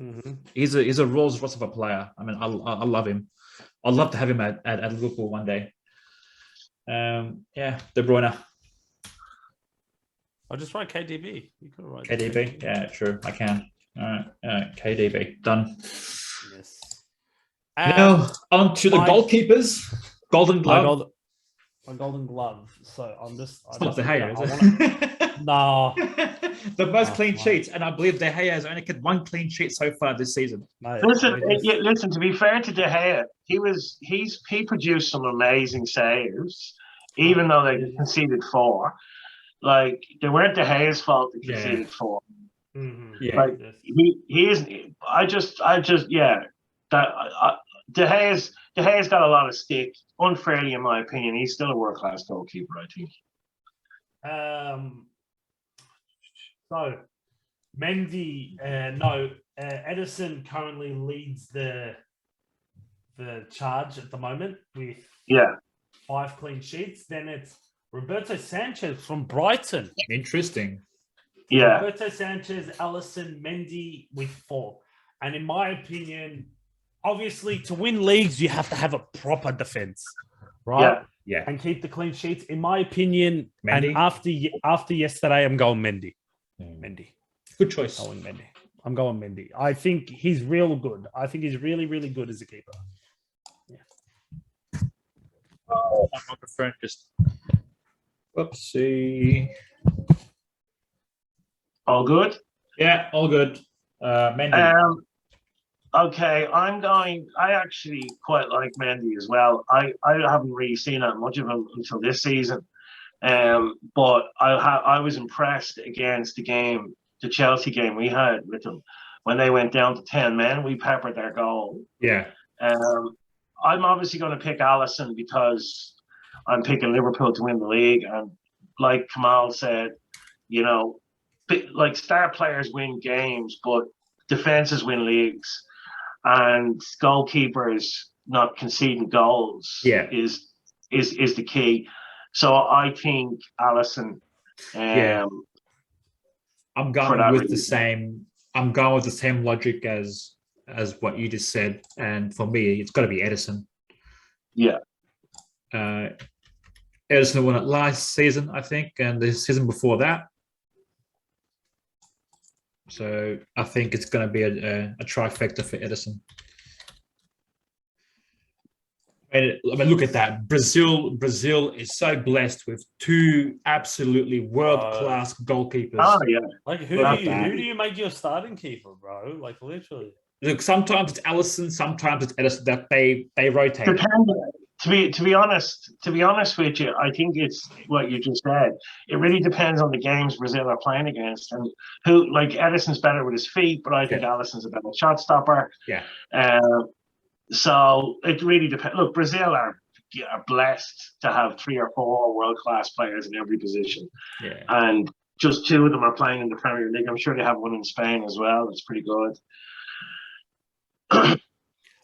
he's a Rolls Royce of a player. I mean, I love him. I'd love to have him at Liverpool one day. Yeah, De Bruyne. I'll just write KDB. You could write KDB. Yeah, true. I can. All right. KDB. Done. Yes. Now on to the goalkeepers. Golden Glove. My Golden Glove. So I'm just. It's not De Gea, is it? No. The most clean sheets, and I believe De Gea has only had 1 clean sheet so far this season. Listen. To be fair to De Gea, he produced some amazing saves, even though they conceded 4. Like they weren't De Gea's fault they conceded 4. Mm-hmm. Yeah, like he isn't. I just yeah. De Gea's got a lot of stick, unfairly in my opinion. He's still a world-class goalkeeper, I think. So Mendy, Edison currently leads the charge at the moment with 5 clean sheets. Then it's Roberto Sanchez from Brighton. Interesting. Yeah. Roberto Sanchez, Alisson, Mendy with 4. And in my opinion, obviously to win leagues, you have to have a proper defense, right? Yeah. And keep the clean sheets. In my opinion, Mendy? and after yesterday, I'm going Mendy. Mendy. Good choice. I'm going Mendy. I think he's real good. I think he's really, really good as a keeper. Yeah. Oh, my microphone just... Whoopsie. All good? Yeah, all good. Mendy. Okay, I actually quite like Mendy as well. I haven't really seen that much of him until this season. But I was impressed against the Chelsea game we had with them. When they went down to 10 men, we peppered their goal. Yeah. I'm obviously going to pick Alisson because I'm picking Liverpool to win the league. And like Kamal said, like star players win games, but defenses win leagues. And goalkeepers not conceding goals is the key. So I think Alisson. I'm going with the same. I'm going with the same logic as what you just said, and for me, it's got to be Edison. Yeah. Edison won it last season, I think, and the season before that. So I think it's going to be a trifecta for Edison. I mean, look at that. Brazil is so blessed with 2 absolutely world-class goalkeepers. Oh, yeah. Like, who do you make your starting keeper, bro? Like, literally. Look, sometimes it's Alisson, sometimes it's Edison that they rotate. To be honest with you, I think it's what you just said. It really depends on the games Brazil are playing against, and who. Like Edison's better with his feet, but I think Alisson's a better shot stopper. Yeah. So it really depends. Look, Brazil are blessed to have 3 or 4 world-class players in every position. Yeah. And just 2 of them are playing in the Premier League. I'm sure they have one in Spain as well. It's pretty good.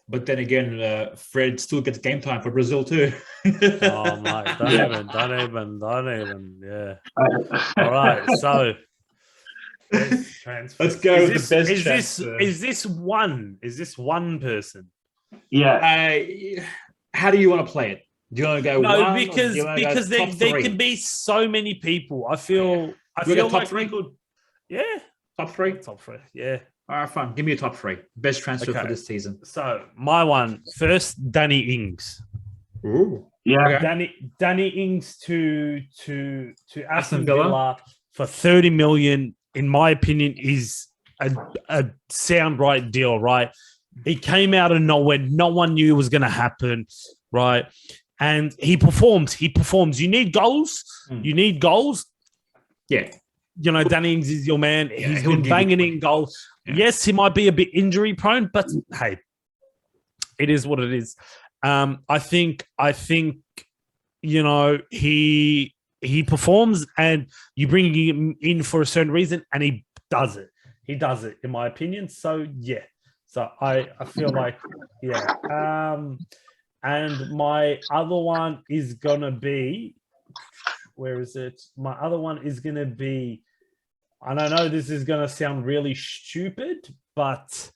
But then again, Fred still gets game time for Brazil too. Oh my! Don't even. Yeah. All right. So let's go with the best transfer. Is this one person? Yeah. How do you want to play it? Do you want to go no, one? because there can be so many people. I feel top like three? Top three. Yeah. All right, fine. Give me a top three. Best transfer for this season. So my one first, Danny Ings. Ooh. Yeah. Okay. Danny Ings to Aston Villa for 30 million, in my opinion, is a sound right deal, right? He came out of nowhere. No one knew it was going to happen, right? And he performs. You need goals. You need goals. Yeah. You know, Danny Ings is your man. He's been banging in goals. Yeah. Yes, he might be a bit injury prone, but hey, it is what it is. I think, you know, he performs, and you bring him in for a certain reason, and he does it. He does it, in my opinion. So yeah. So I feel like, yeah. And my other one is gonna be, where is it? My other one is gonna be, and I know this is gonna sound really stupid, but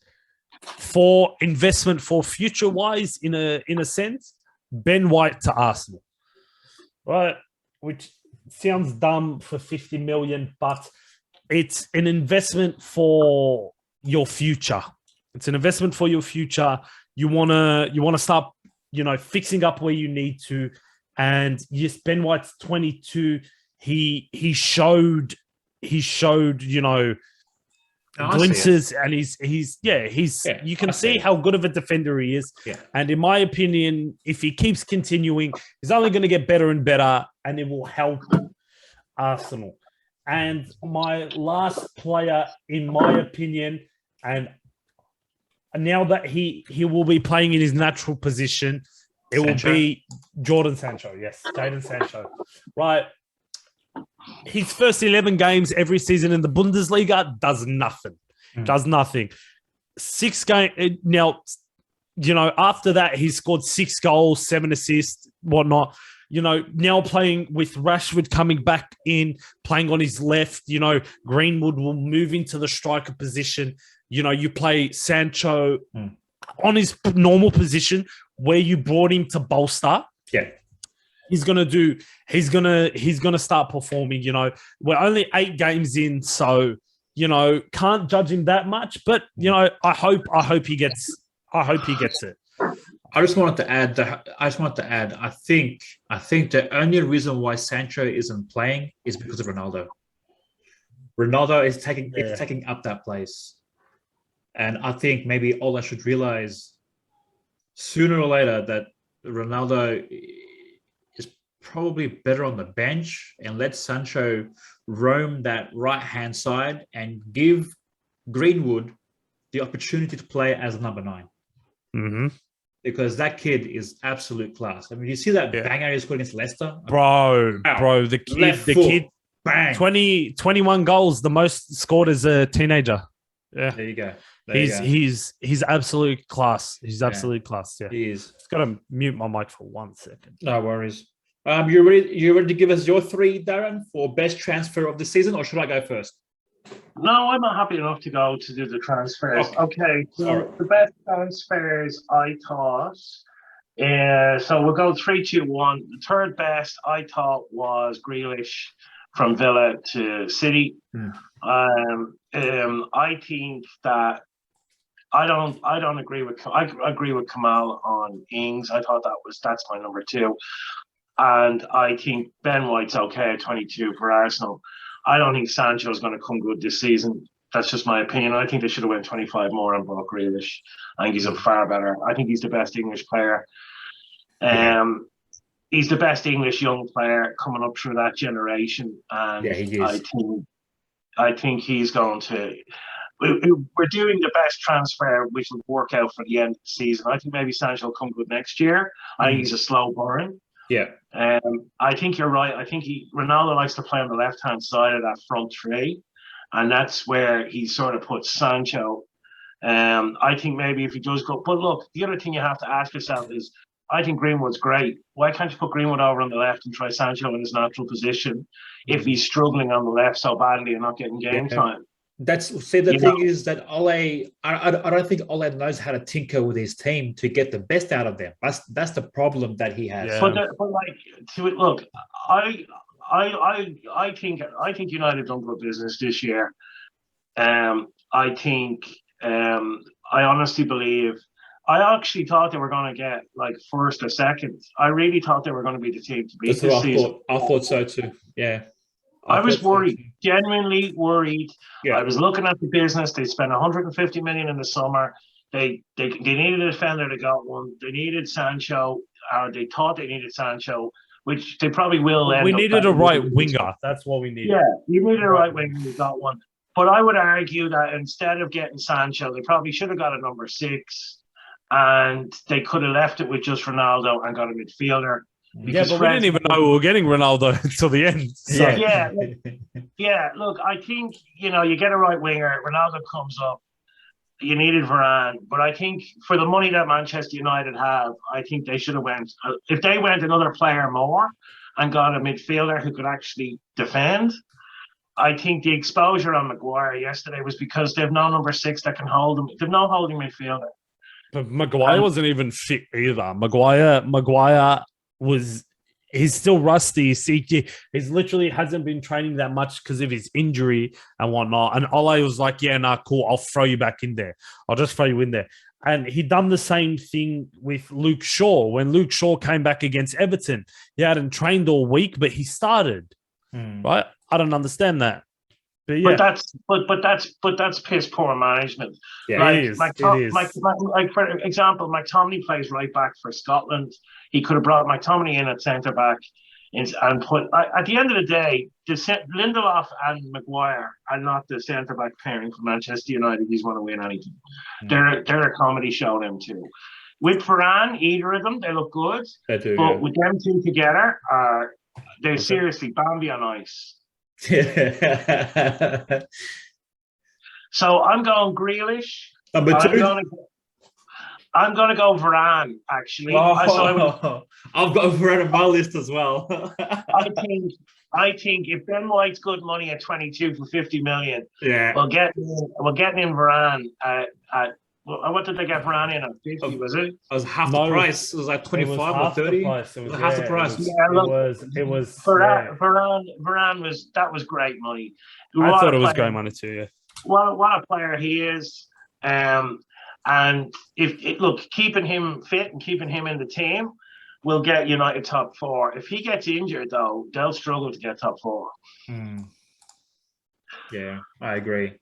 for investment for future wise, in a sense, Ben White to Arsenal, right? Which sounds dumb for 50 million, but it's an investment for your future. It's an investment for your future. You wanna start, you know, fixing up where you need to. And yes, Ben White's 22. He showed, you know, glimpses, and he's you can see how good of a defender he is. Yeah. And in my opinion, if he keeps continuing, he's only going to get better and better, and it will help Arsenal. And my last player, in my opinion, and now that he will be playing in his natural position, it will be Jordan Sancho. Yes, Jadon Sancho. Right. His first 11 games every season in the Bundesliga does nothing. Does nothing. 6 games. Now, you know, after that, he scored 6 goals, 7 assists, whatnot. You know, now playing with Rashford coming back in, playing on his left, you know, Greenwood will move into the striker position. You know, you play Sancho on his normal position where you brought him to bolster. Yeah. He's gonna start performing. You know, we're only 8 games in, so you know, can't judge him that much. But you know, I hope he gets it. I just wanted to add. I think the only reason why Sancho isn't playing is because of Ronaldo. Ronaldo is taking up that place, and I think maybe Ola should realize sooner or later that Ronaldo is probably better on the bench, and let Sancho roam that right-hand side and give Greenwood the opportunity to play as number 9. Mm-hmm. Because that kid is absolute class. I mean, you see that banger he scored against Leicester? Bro, the kid, bang. 21 goals, the most scored as a teenager. Yeah. There you go. He's absolute class. He's absolute class. Yeah. He is. Just got to mute my mic for 1 second. No worries. You ready to give us your 3, Darren, for best transfer of the season, or should I go first? No, I'm not happy enough to go to do the transfers. Okay, so the best transfers I thought. So we'll go 3, 2, 1. The third best I thought was Grealish from Villa to City. I think that I agree with Kamal on Ings. I thought that's my number 2. And I think Ben White's okay at 22 for Arsenal. I don't think Sancho is going to come good this season. That's just my opinion. I think they should have went 25 more and bought Grealish. I think he's a far better. I think he's the best English player. He's the best English young player coming up through that generation. And he is. I think he's going to. We're doing the best transfer, which will work out for the end of the season. I think maybe Sancho will come good next year. I think he's a slow burn. Yeah. I think you're right. I think Ronaldo likes to play on the left-hand side of that front 3, and that's where he sort of puts Sancho. I think maybe if he does go, but look, the other thing you have to ask yourself is, I think Greenwood's great. Why can't you put Greenwood over on the left and try Sancho in his natural position if he's struggling on the left so badly and not getting game time? The thing is that Ole, I don't think Ole knows how to tinker with his team to get the best out of them. That's the problem that he has. Yeah. But like, look, I think United done good business this year. I think I honestly believe. I actually thought they were going to get like first or second. I really thought they were going to be the team to beat this season. I thought so too. Yeah. I was worried, genuinely worried. Yeah. I was looking at the business. They spent 150 million in the summer. They needed a defender. They got one. They needed Sancho, or they thought they needed Sancho, which they probably will. We needed a right winger. That's what we needed. Yeah, you needed a right winger. You got one. But I would argue that instead of getting Sancho, they probably should have got a number 6. And they could have left it with just Ronaldo and got a midfielder. Yeah, but we didn't even know we were getting Ronaldo until the end. So. Yeah. Look, I think, you get a right winger. Ronaldo comes up. You needed Varane. But I think for the money that Manchester United have, I think they should have went. If they went another player more and got a midfielder who could actually defend, I think the exposure on Maguire yesterday was because they've no number 6 that can hold them. They've no holding midfielder. But Maguire wasn't even fit either. Maguire he's still rusty. He's literally hasn't been training that much because of his injury and whatnot. And Ole was like, yeah, nah, cool. I'll throw you back in there. I'll just throw you in there. And he done the same thing with Luke Shaw. When Luke Shaw came back against Everton, he hadn't trained all week, but he started. Right? I don't understand that. But yeah, but that's piss poor management. Yeah, it is. Like for example, McTominay plays right back for Scotland. He could have brought McTominay in at centre back and put. At the end of the day, Lindelof and Maguire are not the centre back pairing for Manchester United. He's want to win anything. They're a comedy show. Them two. With Varane, either of them, they look good. They do, but with them two together, they're seriously Bambi on ice. So I'm going Grealish. Number 2. I'm going to go Varane. Actually, I've got Varane on my list as well. I think if Ben White's good money at 22 for 50 million, we're getting in Varane at. What did they get Varane in at 50? Was it? It was half the price. It was like 25 or 30. It was half the price. It was. Varane was great money. I thought it was great money too. Yeah. What a player he is. And keeping him fit and keeping him in the team will get United top 4. If he gets injured, though, they'll struggle to get top 4. Yeah, I agree.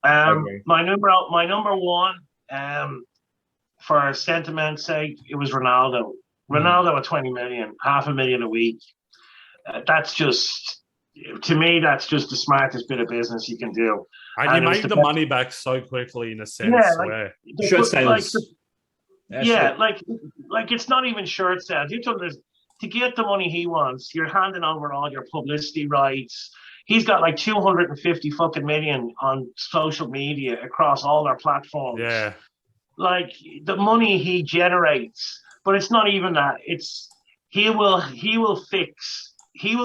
My number 1, for sentiment's sake, it was Ronaldo. Ronaldo at 20 million, $500,000 a week. That's just, to me, that's just the smartest bit of business you can do. And you make the money back so quickly in a sense. Yeah, shirt sales. Like it's not even shirt sales. To get the money he wants, you're handing over all your publicity rights. He's got like 250 fucking million on social media across all their platforms. Yeah. Like the money he generates, but it's not even that. It's he will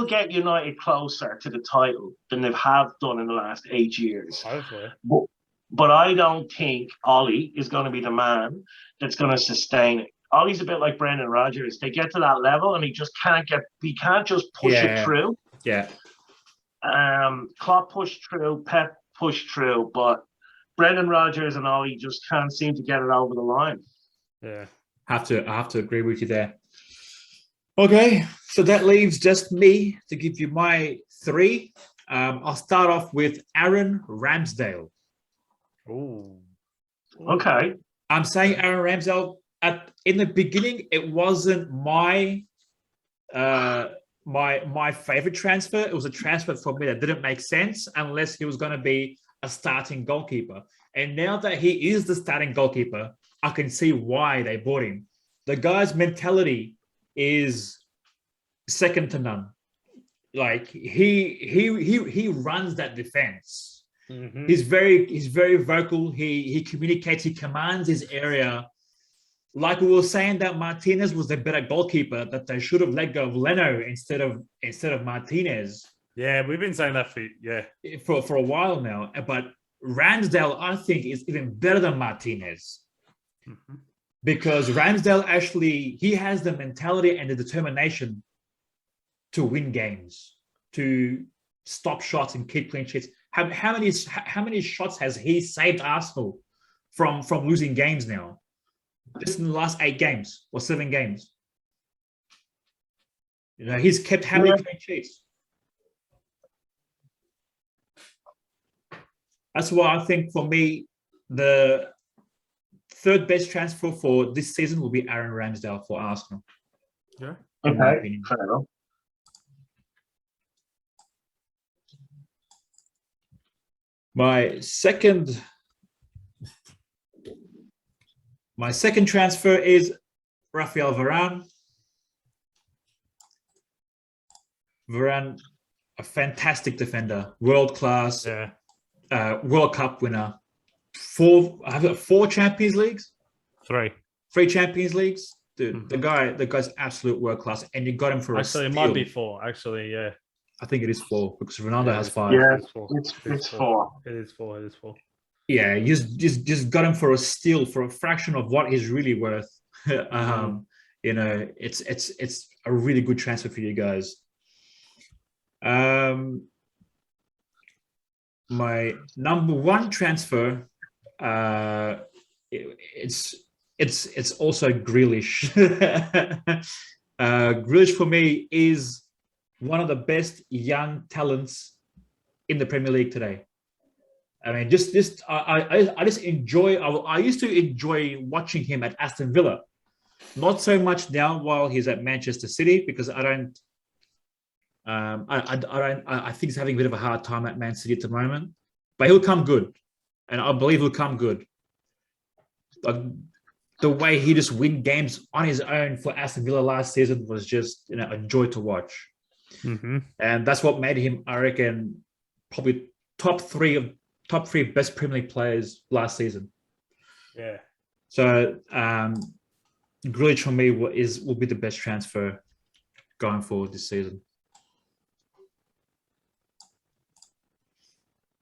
get United closer to the title than they have done in the last 8 years. Hopefully. But I don't think Ollie is going to be the man that's going to sustain it. Ollie's a bit like Brendan Rodgers. They get to that level and he can't just push it through. Yeah. Klopp pushed through, Pep pushed through, but Brendan Rodgers and Ollie just can't seem to get it over the line. Yeah. I have to agree with you there. Okay, so that leaves just me to give you my 3. I'll start off with Aaron Ramsdale. Ooh. Okay. I'm saying Aaron Ramsdale. In the beginning, it wasn't my favorite transfer. It was a transfer for me that didn't make sense unless he was going to be a starting goalkeeper. And now that he is the starting goalkeeper, I can see why they bought him. The guy's mentality is second to none. Like he runs that defense. Mm-hmm. He's very vocal. He communicates. He commands his area. Like we were saying that Martinez was the better goalkeeper, that they should have let go of Leno instead of Martinez. Yeah, we've been saying that for a while now. But Ramsdale, I think, is even better than Martinez. Mm-hmm. Because Ramsdale actually, he has the mentality and the determination to win games, to stop shots and keep clean sheets. How many shots has he saved Arsenal from losing games now? Just in the last 8 games or 7 games. He's kept how many clean sheets? That's why I think for me, the third best transfer for this season will be Aaron Ramsdale for Arsenal. Yeah. Okay, fair enough. My second transfer is Rafael Varane. Varane, a fantastic defender, world class, World Cup winner. 4 Champions Leagues? 3 Champions Leagues? Dude, the guy's absolute world class, and you got him for actually, a steal. It might be 4. Actually, yeah. I think it is 4 because Ronaldo has 5. Yeah, it's 4. It's 4. It is 4. Yeah, you just got him for a steal for a fraction of what he's really worth. It's a really good transfer for you guys. My number 1 transfer, it's also Grealish. Grealish for me is one of the best young talents in the Premier League today. I mean, I just enjoy. I used to enjoy watching him at Aston Villa, not so much now while he's at Manchester City because I don't. I think he's having a bit of a hard time at Man City at the moment, but he'll come good, and I believe he'll come good. The way he just win games on his own for Aston Villa last season was just a joy to watch, and that's what made him, I reckon, probably top three best Premier League players last season. Yeah. So Grealish for me will be the best transfer going forward this season.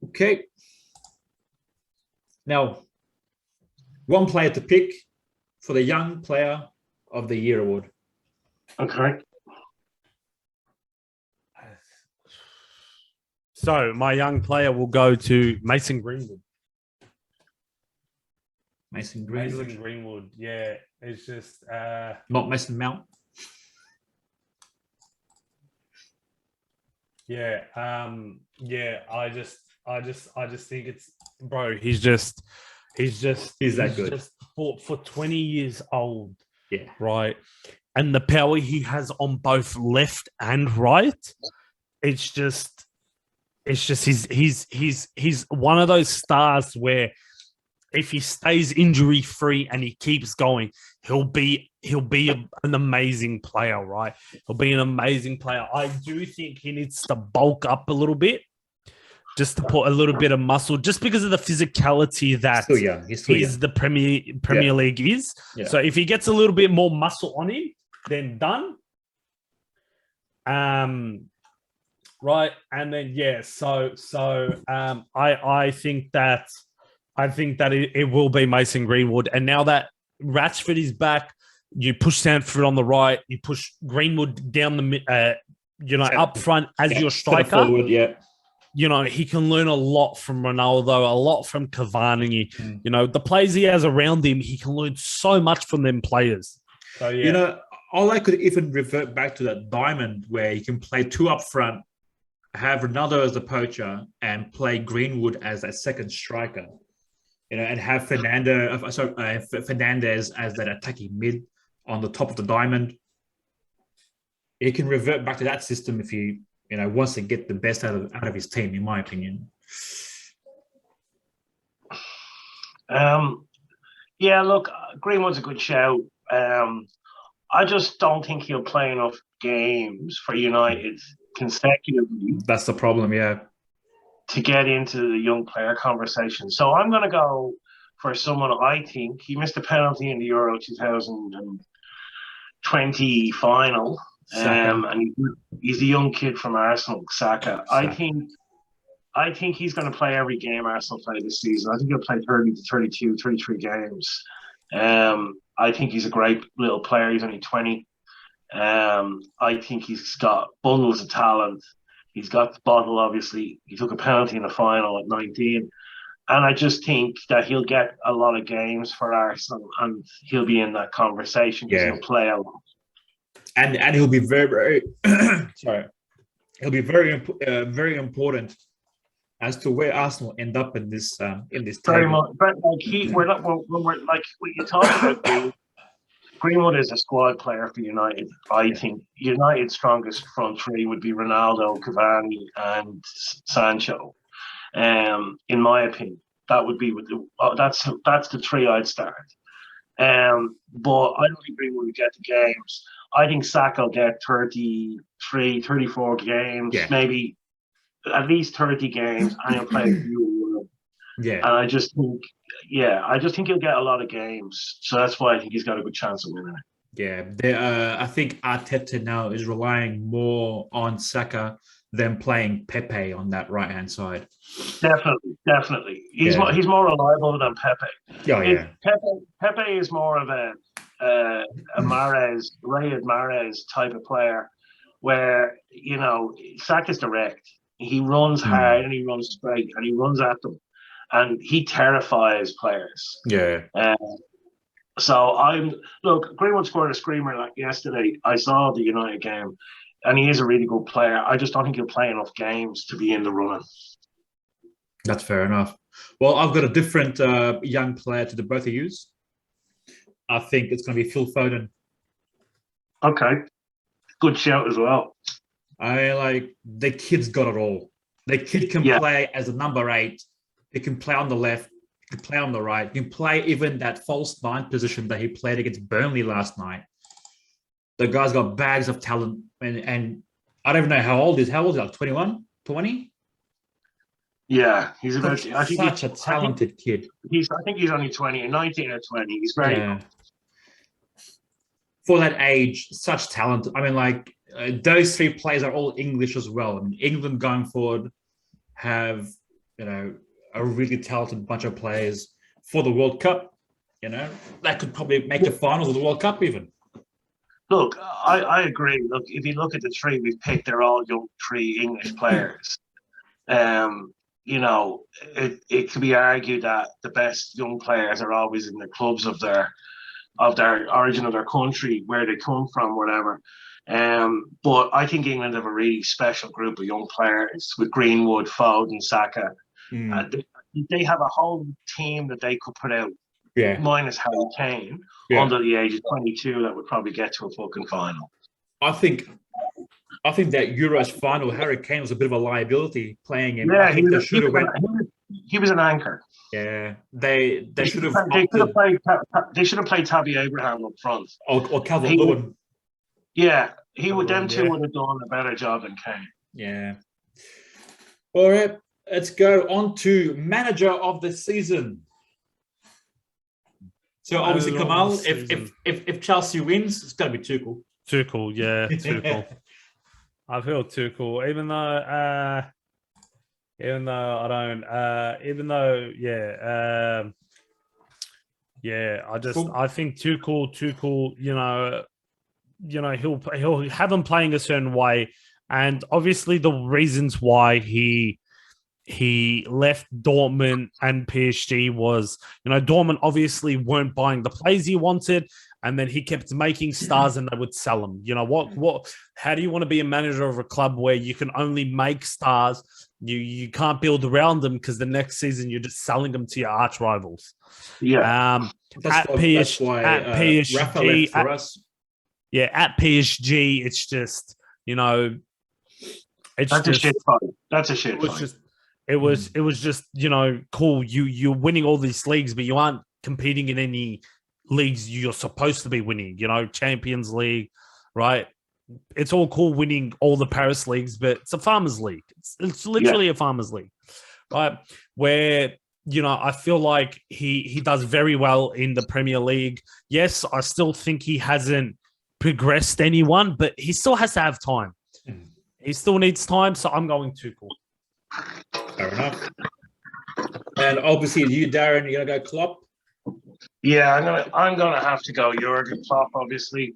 Okay. Now, one player to pick for the Young Player of the Year award. Okay. So my young player will go to Mason Greenwood. Mason Greenwood. Yeah, it's just not Mason Mount. Yeah. I just think it's, bro. He's that good. Just for 20 years old. Yeah. Right. And the power he has on both left and right. It's just he's one of those stars where if he stays injury free and he keeps going, he'll be an amazing player, right? He'll be an amazing player. I do think he needs to bulk up a little bit, just to put a little bit of muscle, just because of the physicality that the Premier League is. Yeah. So if he gets a little bit more muscle on him, then done. Right, and then I think that it will be Mason Greenwood, and now that Rashford is back, you push Sanford on the right, you push Greenwood down the up front as your striker. Forward, he can learn a lot from Ronaldo, a lot from Cavani. The players he has around him, he can learn so much from them players. So all I could even revert back to that diamond where he can play 2 up front, have Ronaldo as the poacher and play Greenwood as that second striker, and have Fernandez as that attacking mid on the top of the diamond. He can revert back to that system if he, wants to get the best out of his team, in my opinion. Look, Greenwood's a good shout. I just don't think he'll play enough games for United consecutively. That's the problem, to get into the young player conversation. So I'm going to go for someone I think he missed a penalty in the Euro 2020 final And he's a young kid from Arsenal, Saka. I think he's going to play every game Arsenal play this season. I think he'll play 30 to 32, 33 games. I think he's a great little player. He's only 20. I think he's got bundles of talent. He's got the bottle, obviously. He took a penalty in the final at 19. And I just think that he'll get a lot of games for Arsenal and he'll be in that conversation because he'll play a lot. And he'll be very, very sorry. He'll be very important as to where Arsenal end up in this very much. But like we're not when we're like what you talk about. Greenwood is a squad player for United. I think United's strongest front three would be Ronaldo, Cavani, and Sancho. In my opinion, that would be that's the three I'd start. But I don't think Greenwood would get the games. I think Saka will get 33, 34 games, maybe at least 30 games, and he'll play a few. And I just think he'll get a lot of games. So that's why I think he's got a good chance of winning it. Yeah, I think Arteta now is relying more on Saka than playing Pepe on that right-hand side. Definitely. He's more reliable than Pepe. Oh, yeah. Pepe is more of a Riyad Mahrez type of player where, Saka's direct. He runs hard and he runs straight and he runs at them. And he terrifies players. Yeah. So Greenwood scored a screamer like yesterday. I saw the United game, and he is a really good player. I just don't think he'll play enough games to be in the running. That's fair enough. Well, I've got a different young player to the both of yous. I think it's going to be Phil Foden. Okay. Good shout as well. The kid's got it all. The kid can play as a number 8. He can play on the left. He can play on the right. He can play even that false 9 position that he played against Burnley last night. The guy's got bags of talent. And I don't even know how old he is. How old is he? Like 21? 20? Yeah. He's such a talented kid. I think he's only 20, 19 or 20. He's very good. For that age, such talent. I mean, those 3 players are all English as well. I mean, England going forward have, a really talented bunch of players for the World Cup. That could probably make the finals of the World Cup even. Look, I agree. Look, if you look at the 3 we've picked, they're all young 3 English players. It could be argued that the best young players are always in the clubs of their origin of their country, where they come from, whatever. But I think England have a really special group of young players with Greenwood, Foden, Saka. They have a whole team that they could put out, minus Harry Kane, under the age of 22, that would probably get to a fucking final. I think that Euros final, Harry Kane was a bit of a liability playing him. Yeah, I think they should have went. He was an anchor. Yeah, they should have. They should have played Tabby Abraham up front or Calvert-Lewin. Yeah, them two would have done a better job than Kane. Yeah. All right. Let's go on to manager of the season. So obviously, Kamal, if Chelsea wins, it's going to be Tuchel. Tuchel, yeah, Tuchel. I feel Tuchel, even though I don't, I think Tuchel, he'll have him playing a certain way, and obviously the reasons why he left Dortmund and PSG was, Dortmund obviously weren't buying the players he wanted, and then he kept making stars and they would sell them. How do you want to be a manager of a club where you can only make stars? You can't build around them because the next season you're just selling them to your arch rivals. Yeah. At PSG, at PSG, it's just, That's a shit fight. That's a shit fight. It was just, cool. You're winning all these leagues, but you aren't competing in any leagues you're supposed to be winning, Champions League, right? It's all cool winning all the Paris leagues, but it's a farmers league. It's literally a farmers league, right? Where, I feel like he does very well in the Premier League. Yes, I still think he hasn't progressed anyone, but he still has to have time. He still needs time, so I'm going Tuchel. Fair enough. And obviously, you, Darren, you're gonna go Klopp. Yeah, I'm gonna have to go Jurgen Klopp. Obviously,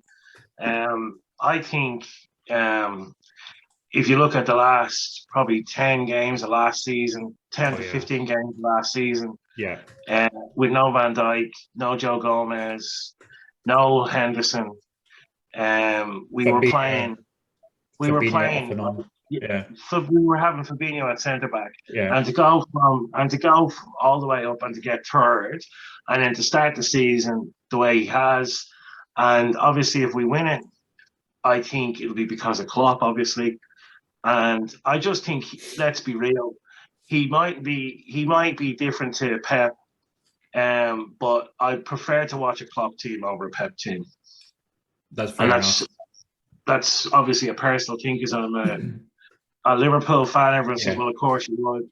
I think if you look at the last probably 10 games of last season, 10 to 15 games of last season, with no Van Dijk, no Joe Gomez, no Henderson, we were having Fabinho at centre back, and to go all the way up and to get third, and then to start the season the way he has, and obviously if we win it, I think it'll be because of Klopp, obviously. And I just think, let's be real, he might be different to Pep, but I prefer to watch a Klopp team over a Pep team. That's fair enough. That's obviously a personal thing because I'm a Liverpool fan. Everyone says, well, of course you would.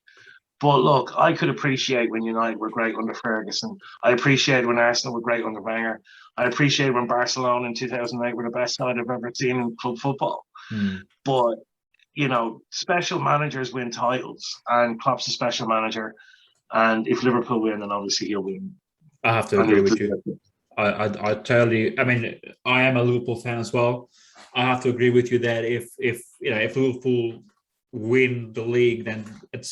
But look, I could appreciate when United were great under Ferguson. I appreciate when Arsenal were great under Wenger. I appreciate when Barcelona in 2008 were the best side I've ever seen in club football. But you know, special managers win titles, and Klopp's a special manager. And if Liverpool win, then obviously he'll win. I have to agree with you. I totally. I mean, I am a Liverpool fan as well. I have to agree with you that if Liverpool win the league, then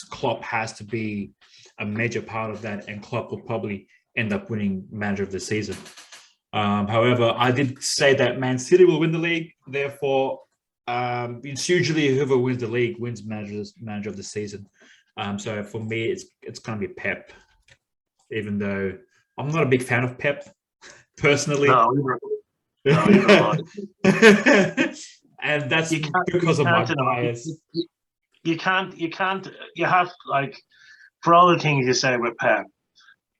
Klopp has to be a major part of that, and Klopp will probably end up winning Manager of the Season. However, I did say that Man City will win the league. Therefore, it's usually whoever wins the league wins manager of the season. So for me, it's going to be Pep, even though I'm not a big fan of Pep personally. No, and that's because of my bias. You have, like, for all the things you say with Pep,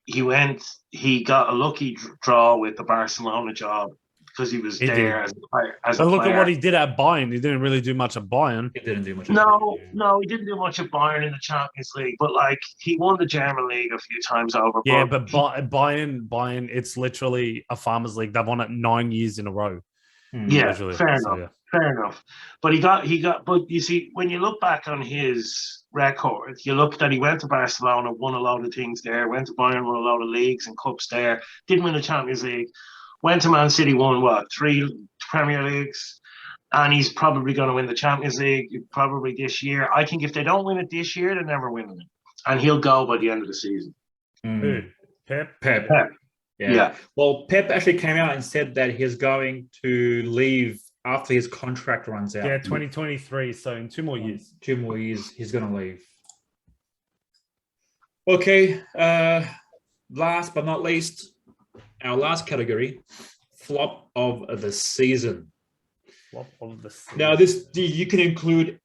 he got a lucky draw with the Barcelona job because he was there as a player. But look at what he did at Bayern. He didn't really do much at Bayern. He didn't do much. No, he didn't do much at Bayern in the Champions League. But like, he won the German league a few times over. Yeah, but Bayern, it's literally a farmers' league. They've won it 9 years in a row. Yeah, fair enough. But he got. But you see, when you look back on his record, you look that he went to Barcelona, won a lot of things there. Went to Bayern, won a lot of leagues and cups there. Didn't win the Champions League. Went to Man City, won 3 Premier Leagues, and he's probably going to win the Champions League probably this year. I think if they don't win it this year, they're never winning it, and he'll go by the end of the season. Pep. Yeah. Well, Pep actually came out and said that he's going to leave after his contract runs out. Yeah, 2023. So in 2 more years. 2 more years, he's going to leave. Okay. Last but not least, our last category, flop of the season. Flop of the season. Now, you can include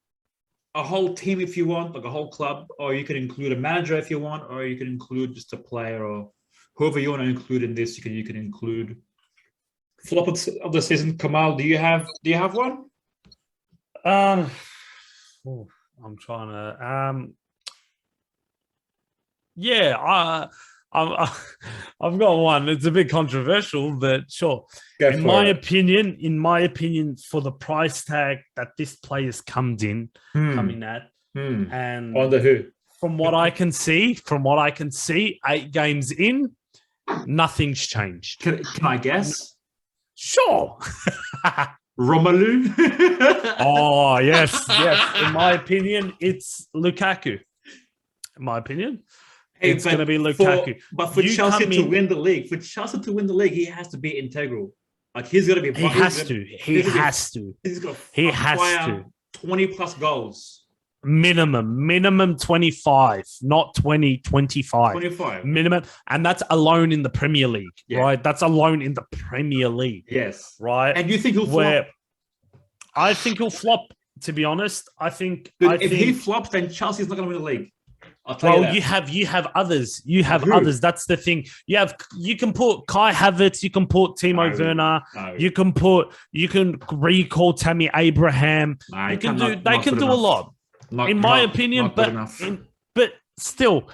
a whole team if you want, like a whole club, or you can include a manager if you want, or you can include just a player, or whoever you want to include in this. You can include flop of the season. Kamal, do you have one? I'm trying to. I've got one. It's a bit controversial, but sure. In my opinion, for the price tag that this player's coming at, and on the who? From what I can see, 8 games in, nothing's changed. Can I guess? Sure. Romelu? Oh, yes. In my opinion, it's Lukaku. In my opinion. It's going to be Lukaku. But for Chelsea to win the league, he has to be integral. Like, he's going to be. He has to. He's going to 20 plus goals. Minimum 25, not 20, 25. 25. Minimum. And that's alone in the Premier League, right? That's alone in the Premier League. Yes. Right? And you think he'll flop? I think he'll flop, to be honest. If he flops, then Chelsea's not going to win the league. I'll tell you that. you have others. You have others. That's the thing. You can put Kai Havertz. You can put Timo Werner. No. You can recall Tammy Abraham. No, they can do a lot. In my opinion, but still,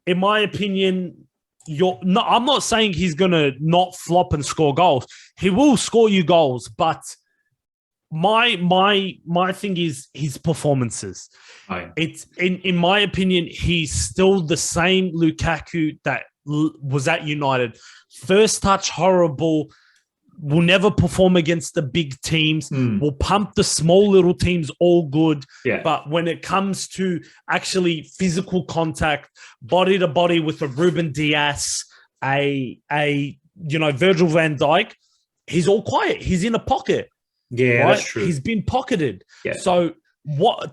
in my opinion, I'm not saying he's gonna not flop and score goals. He will score you goals, but my thing is his performances. Right. It's in my opinion, he's still the same Lukaku that was at United. First touch horrible. Will never perform against the big teams. Will pump the small little teams all good. Yeah. But when it comes to actually physical contact, body to body with a Ruben Dias, a Virgil van Dijk, he's all quiet. He's in a pocket. Yeah, right? That's true. He's been pocketed. Yeah. So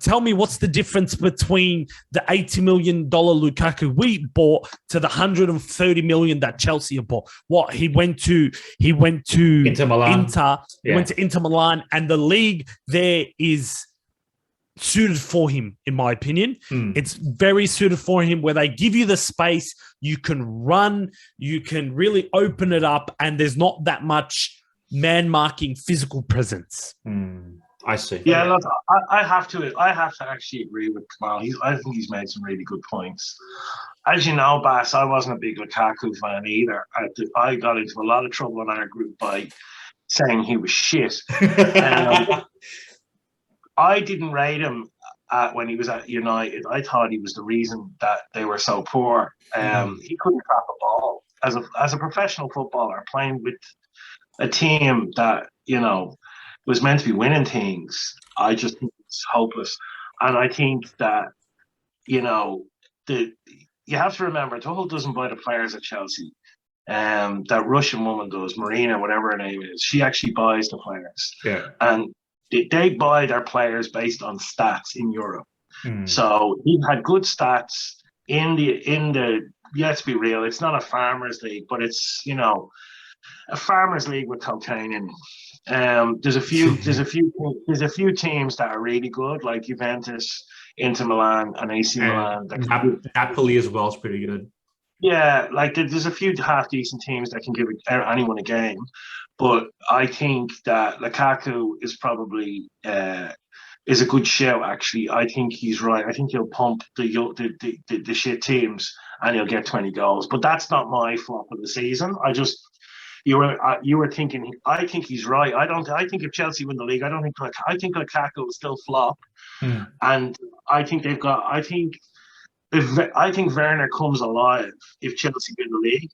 tell me what's the difference between the $80 million Lukaku we bought to the $130 million that Chelsea have bought? What he went to Inter Milan. He went to Inter Milan, and the league there is suited for him, in my opinion. It's very suited for him, where they give you the space, you can run, you can really open it up, and there's not that much man-marking physical presence. I see. Yeah, look, I have to actually agree with Kamal. I think he's made some really good points. As you know, Bass, I wasn't a big Lukaku fan either. I got into a lot of trouble in our group by saying he was shit. I didn't rate him when he was at United. I thought he was the reason that they were so poor. He couldn't trap a ball. As a professional footballer, playing with a team that, was meant to be winning things, I just think it's hopeless. And I think that, you have to remember, Tuchel doesn't buy the players at Chelsea. That Russian woman does, Marina, whatever her name is. She actually buys the players. Yeah. And they buy their players based on stats in Europe. So he had good stats in the. Let's be real, it's not a farmers league, but it's a farmers league with cocaine in it. There's a few teams that are really good, like Juventus, Inter Milan, and AC Milan. Napoli as well is pretty good. Yeah, like there's a few half decent teams that can give anyone a game, but I think that Lukaku is probably is a good shout. Actually, I think he's right. I think he'll pump the shit teams and he'll get 20 goals. But that's not my flop of the season. You were thinking. I think he's right. I think if Chelsea win the league, I think Lukaku will still flop, and I think they've got. I think Werner comes alive if Chelsea win the league.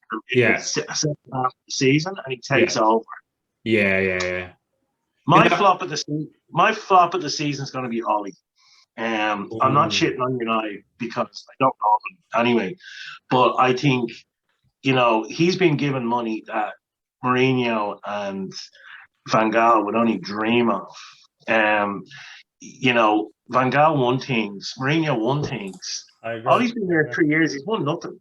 Second half of the season, and he takes over. Yeah. My flop of the season is going to be Ollie. I'm not shitting on United because I don't know him anyway, but I think he's been given money that Mourinho and Van Gaal would only dream of. Van Gaal won things. Mourinho won things. Ollie's been there 3 years. He's won nothing.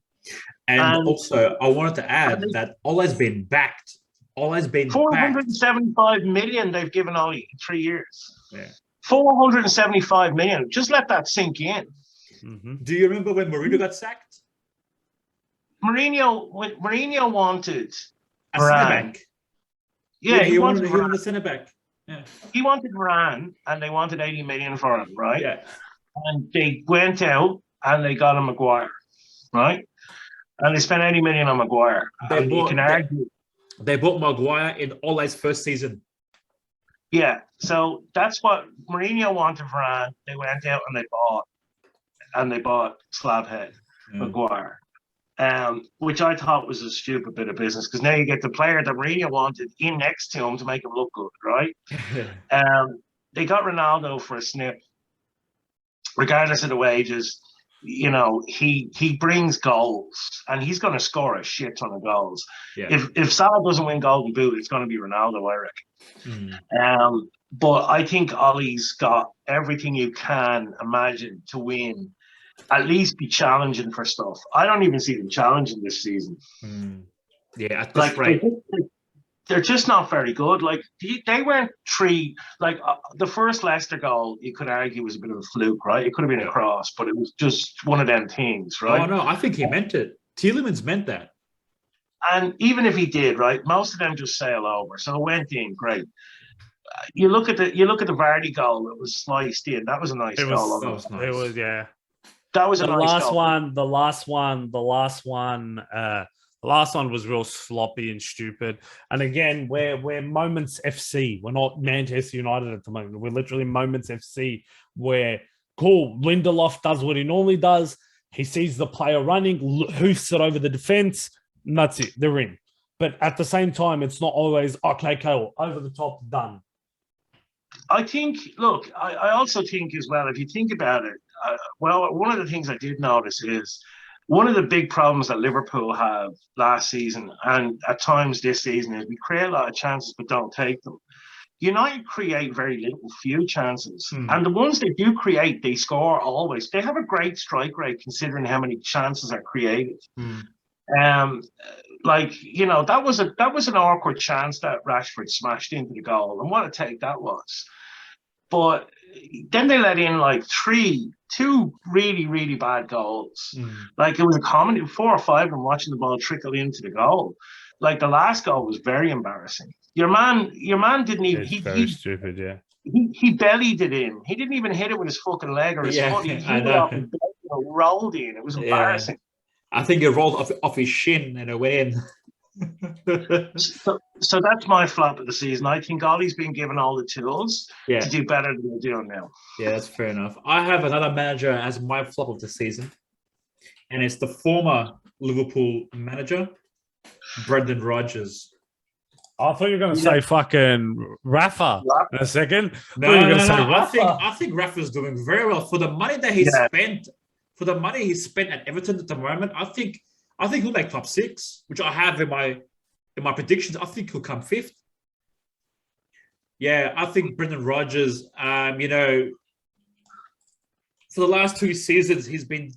And also, I wanted to add that Ollie's been backed. Ollie's been 475 million they've given Ollie in 3 years. Yeah. 475 million. Just let that sink in. Do you remember when Mourinho got sacked? Mourinho wanted a centre back. Yeah, he wanted a centre back. Yeah. He wanted Varane, and they wanted 80 million for him, right? Yeah. And they went out and they got a Maguire, right? And they spent 80 million on Maguire. They bought Maguire in Ole's first season. Yeah, so that's what Mourinho wanted Varane. They went out and they bought Slabhead Maguire. Which I thought was a stupid bit of business, because now you get the player that Mourinho wanted in next to him to make him look good, right? They got Ronaldo for a snip. Regardless of the wages, he brings goals, and he's going to score a shit ton of goals. Yeah. If Salah doesn't win Golden Boot, it's going to be Ronaldo, I reckon. But I think Ollie's got everything you can imagine to win. At least be challenging for stuff. I don't even see them challenging this season. Yeah, at this rate. They're just not very good. Like, they weren't the first Leicester goal, you could argue was a bit of a fluke, right? It could have been a cross, but it was just one of them things, right? Oh, no, I think he meant it. Tielemans meant that. And even if he did, right, most of them just sail over. So it went in, great. You look at the Vardy goal that was sliced in. That was a nice goal. That was nice. It was, yeah. That was the last one. The last one. The last one was real sloppy and stupid. And again, we're Moments FC. We're not Manchester United at the moment. We're literally Moments FC where, cool, Lindelof does what he normally does. He sees the player running, hoofs it over the defense, and that's it. They're in. But at the same time, it's not always, okay, cool, over the top, done. I think, look, I also think as well, if you think about it, well, one of the things I did notice is one of the big problems that Liverpool have last season and at times this season is we create a lot of chances but don't take them. United create very few chances. And the ones they do create, they score always. They have a great strike rate considering how many chances are created. Like, you know, that was an awkward chance that Rashford smashed into the goal. And what a take that was. But then they let in like two really, really bad goals. Like it was a common 4 or 5 of them watching the ball trickle into the goal. Like the last goal was very embarrassing. Your man didn't even. It's very stupid, yeah. He bellied it in. He didn't even hit it with his fucking leg or his foot. He hit it off and rolled in. It was embarrassing. I think it rolled off his shin and it went in. So that's my flop of the season. I think Ollie's been given all the tools to do better than they're doing now. Yeah, that's fair enough. I have another manager as my flop of the season, and it's the former Liverpool manager, Brendan Rodgers. I thought you were going to say fucking Rafa in a second. No. I think Rafa's doing very well for the money that he spent. For the money he spent at Everton at the moment, I think he'll make top 6, which I have in my predictions. I think he'll come 5th. Yeah, I think Brendan Rodgers. You know, for the last 2 seasons, he's been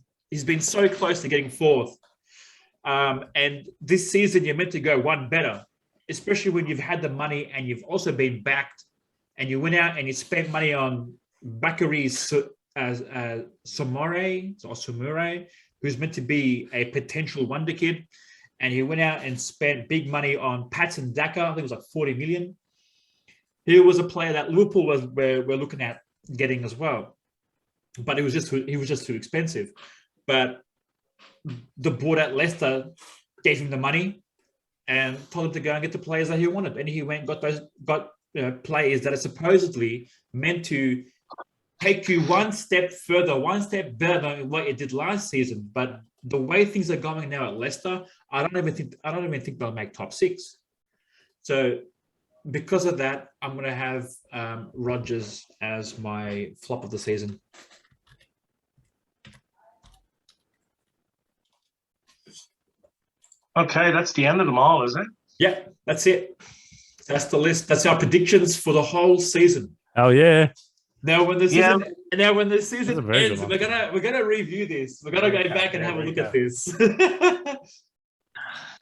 so close to getting 4th. And this season, you're meant to go one better, especially when you've had the money and you've also been backed, and you went out and you spent money on Bakary Soumare, who's meant to be a potential wonder kid, and he went out and spent big money on Patson Daka. I think it was like 40 million. He was a player that Liverpool were looking at getting as well, but he was just too expensive. But the board at Leicester gave him the money and told him to go and get the players that he wanted, and he went and got players that are supposedly meant to take you one step further, one step better than what it did last season. But the way things are going now at Leicester, I don't even think they'll make top 6. So because of that, I'm going to have Rodgers as my flop of the season. Okay, that's the end of them all, is it? Yeah, that's it. That's the list. That's our predictions for the whole season. Oh yeah. Now when the season ends, we're gonna review this. We're gonna go back and have a look at this.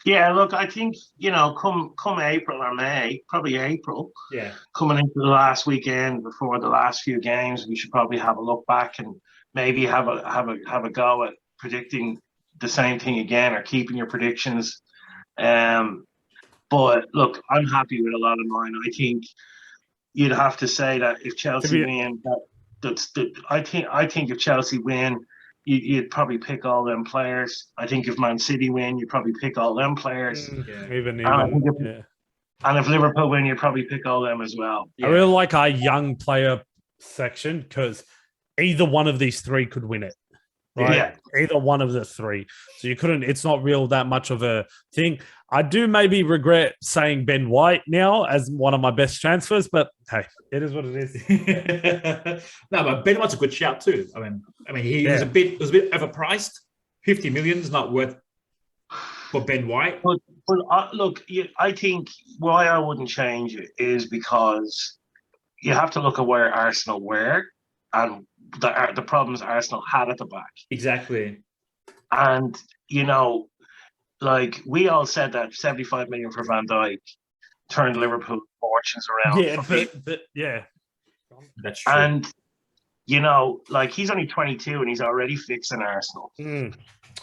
Yeah, look, I think, you know, come April or May, probably April. Yeah. Coming into the last weekend before the last few games, we should probably have a look back and maybe have a go at predicting the same thing again or keeping your predictions. But look, I'm happy with a lot of mine. I think you'd have to say that if Chelsea win, I think if Chelsea win, you'd probably pick all them players. I think if Man City win, you'd probably pick all them players. And if Liverpool win, you'd probably pick all them as well. I really like our young player section because either one of these 3 could win it. Right? Yeah. Either one of the 3. So it's not real that much of a thing. I do maybe regret saying Ben White now as one of my best transfers, but hey, it is what it is. No, but Ben White's a good shout too. I mean, he was a bit overpriced. 50 million is not worth for Ben White. But look, I think why I wouldn't change it is because you have to look at where Arsenal were and the problems Arsenal had at the back. Exactly. And, you know, like we all said that 75 million for Van Dijk turned Liverpool fortunes around. Yeah, that's true. And, you know, like he's only 22 and he's already fixing Arsenal.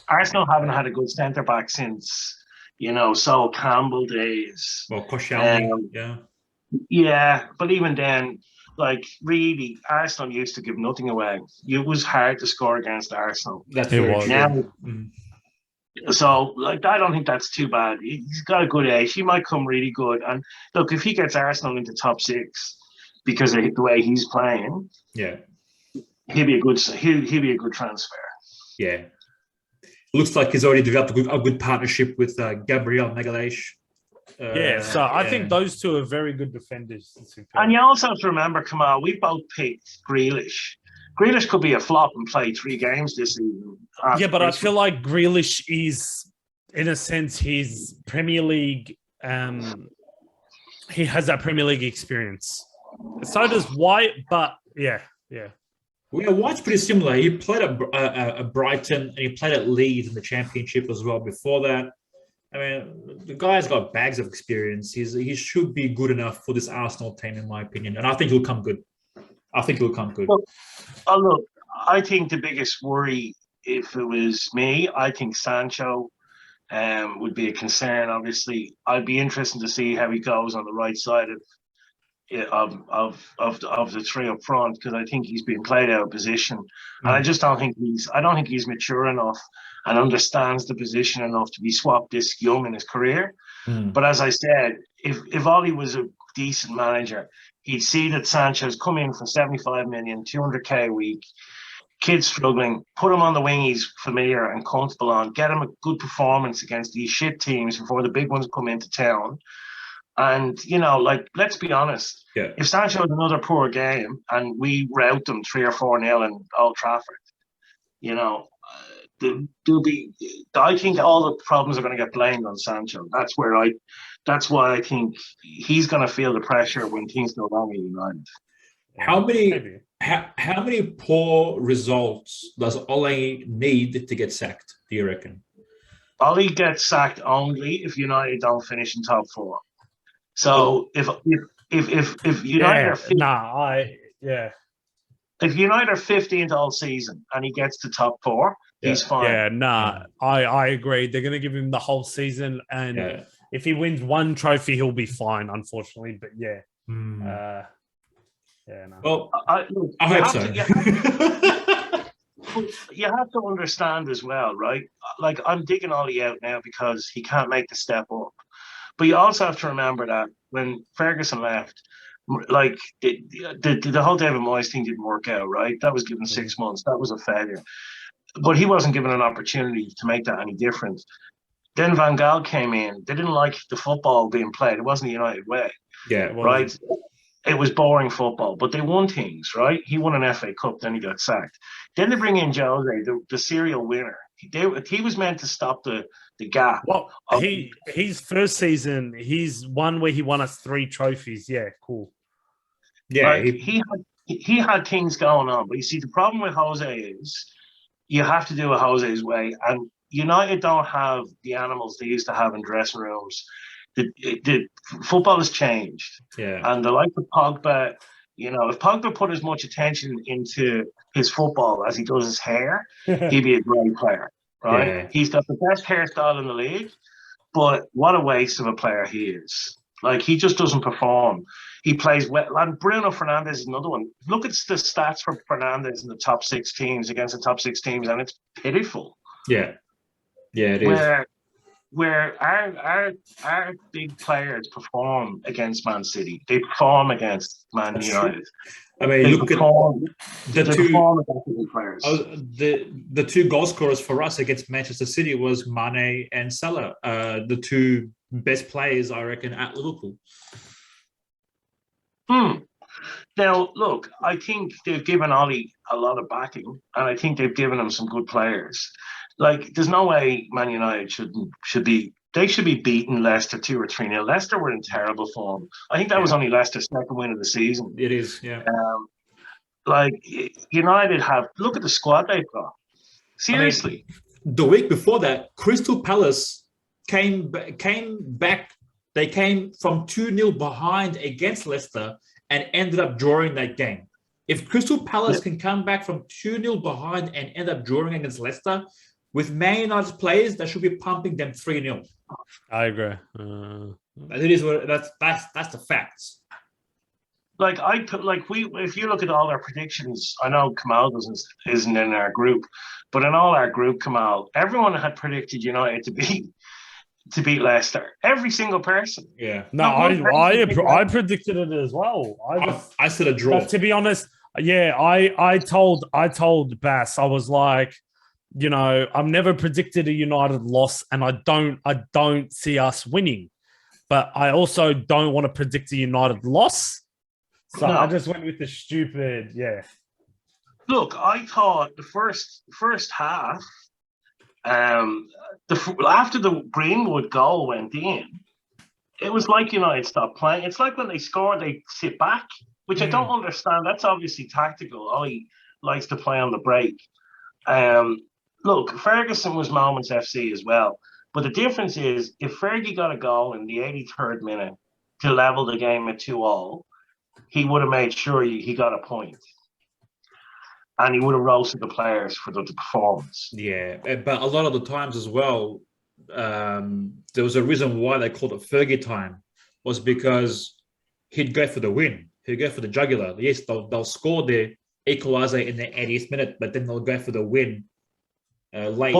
Arsenal haven't had a good centre back since, you know, Sol Campbell days. Well, Koscielny, yeah, but even then, like really, Arsenal used to give nothing away. It was hard to score against Arsenal. That's very true. So, like, I don't think that's too bad. He's got a good age. He might come really good. And look, if he gets Arsenal into top six because of the way he's playing, yeah, he'll be a good transfer. Yeah. Looks like he's already developed a good partnership with Gabriel Magalhaes. So I think those two are very good defenders. And you also have to remember, Kamal, we both picked Grealish. Grealish could be a flop and play 3 games this season. Yeah, but I feel like Grealish is, in a sense, his Premier League. He has that Premier League experience. So does White, but yeah. Well, White's pretty similar. He played at Brighton and he played at Leeds in the Championship as well before that. I mean, the guy's got bags of experience. He should be good enough for this Arsenal team, in my opinion. And I think he'll come good. Look, I think the biggest worry, if it was me, I think Sancho would be a concern. Obviously, I'd be interested to see how he goes on the right side of the 3 up front, because I think he's being played out of position, and I just don't think he's mature enough and understands the position enough to be swapped this young in his career. But as I said, if Ollie was a decent manager, he'd see that Sancho's come in for 75 million, 200k a week, kid struggling, put him on the wing he's familiar and comfortable on, get him a good performance against these shit teams before the big ones come into town. And, let's be honest, if Sancho had another poor game and we rout them 3 or 4-0 in Old Trafford, I think all the problems are going to get blamed on Sancho. That's why I think he's going to feel the pressure when things go wrong in United. How many poor results does Ole need to get sacked, do you reckon? Ole gets sacked only if United don't finish in top 4. So if United if United are 15th all season and he gets to top 4, he's fine. I agree. They're going to give him the whole season, and if he wins 1 trophy, he'll be fine. Unfortunately, but Well, I hope so. You have to understand as well, right? Like, I'm digging Ollie out now because he can't make the step up. But you also have to remember that when Ferguson left, like the whole David Moyes thing didn't work out, right? That was given 6 months. That was a failure. But he wasn't given an opportunity to make that any different. Then Van Gaal came in. They didn't like the football being played. It wasn't the United way. Right? It was boring football, but they won things, right? He won an FA Cup, then he got sacked. Then they bring in Jose, the serial winner. He was meant to stop the gap. Well, his first season, he's one where he won us 3 trophies. Yeah, cool. Yeah, he had things going on, but you see, the problem with Jose is you have to do it Jose's way, and United don't have the animals they used to have in dressing rooms. The football has changed, and the likes of Pogba, if Pogba put as much attention into his football as he does his hair, he'd be a great player, right? Yeah. He's got the best hairstyle in the league, but what a waste of a player he is. Like, he just doesn't perform. He plays well. And Bruno Fernandes is another one. Look at the stats for Fernandes in the top 6 teams against the top 6 teams, and it's pitiful. Yeah, it is. Where our big players perform against Man City, they perform against Man United. I mean, look at the 2 goal scorers for us against Manchester City was Mane and Salah, the 2 best players, I reckon, at Liverpool. Now, look, I think they've given Ollie a lot of backing, and I think they've given him some good players. Like, there's no way Man United should be beating Leicester 2 or 3-0. Leicester were in terrible form. I think that was only Leicester's 2nd win of the season. It is, yeah. United look at the squad they've got. Seriously. I mean, the week before that, Crystal Palace came back. They came from 2-0 behind against Leicester and ended up drawing that game. If Crystal Palace can come back from 2-0 behind and end up drawing against Leicester, with Man United's players, they should be pumping them 3-0. I agree. It is what that's the facts. If you look at all our predictions, I know Kamal isn't in our group, But in all our group, Kamal, everyone had predicted United to beat Leicester. Every single person. Yeah. No, I predicted it as well. I said a draw. But to be honest, yeah, I told Bass, I was like, I've never predicted a United loss, and I don't see us winning. But I also don't want to predict a United loss. So I just went with the stupid, yeah. Look, I thought the first half, after the Greenwood goal went in, it was like United stopped playing. It's like when they score, they sit back, which I don't understand. That's obviously tactical. Ollie likes to play on the break. Look, Ferguson was Moments FC as well. But the difference is, if Fergie got a goal in the 83rd minute to level the game at 2-2, he would have made sure he got a point. And he would have roasted the players for the performance. Yeah, but a lot of the times as well, there was a reason why they called it Fergie time, was because he'd go for the win. He'd go for the jugular. Yes, they'll score the equaliser in the 80th minute, but then they'll go for the win late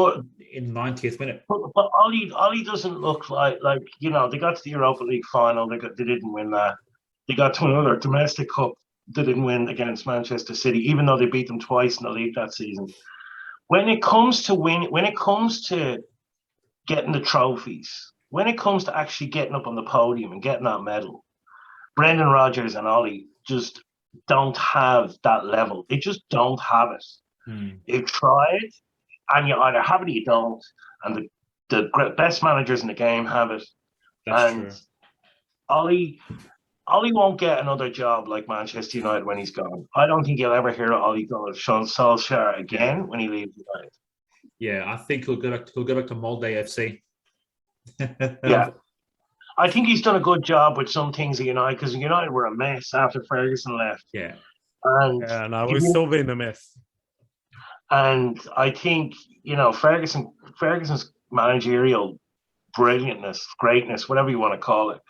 in the 90th minute. But Ollie doesn't look like they got to the Europa League final. They didn't win that. They got to another domestic cup. They didn't win against Manchester City, even though they beat them twice in the league that season. When it comes to getting the trophies, when it comes to actually getting up on the podium and getting that medal, Brendan Rodgers and Ollie just don't have that level. They just don't have it. They've tried, and you either have it or you don't. And the best managers in the game have it. That's true. Ollie won't get another job like Manchester United when he's gone. I don't think you'll ever hear Ollie go to Solskjaer again when he leaves United. Yeah, I think he'll go back to Molde FC. Yeah. I think he's done a good job with some things at United, because United were a mess after Ferguson left. Yeah. And we've still been a mess. And I think, Ferguson's managerial brilliantness, greatness, whatever you want to call it,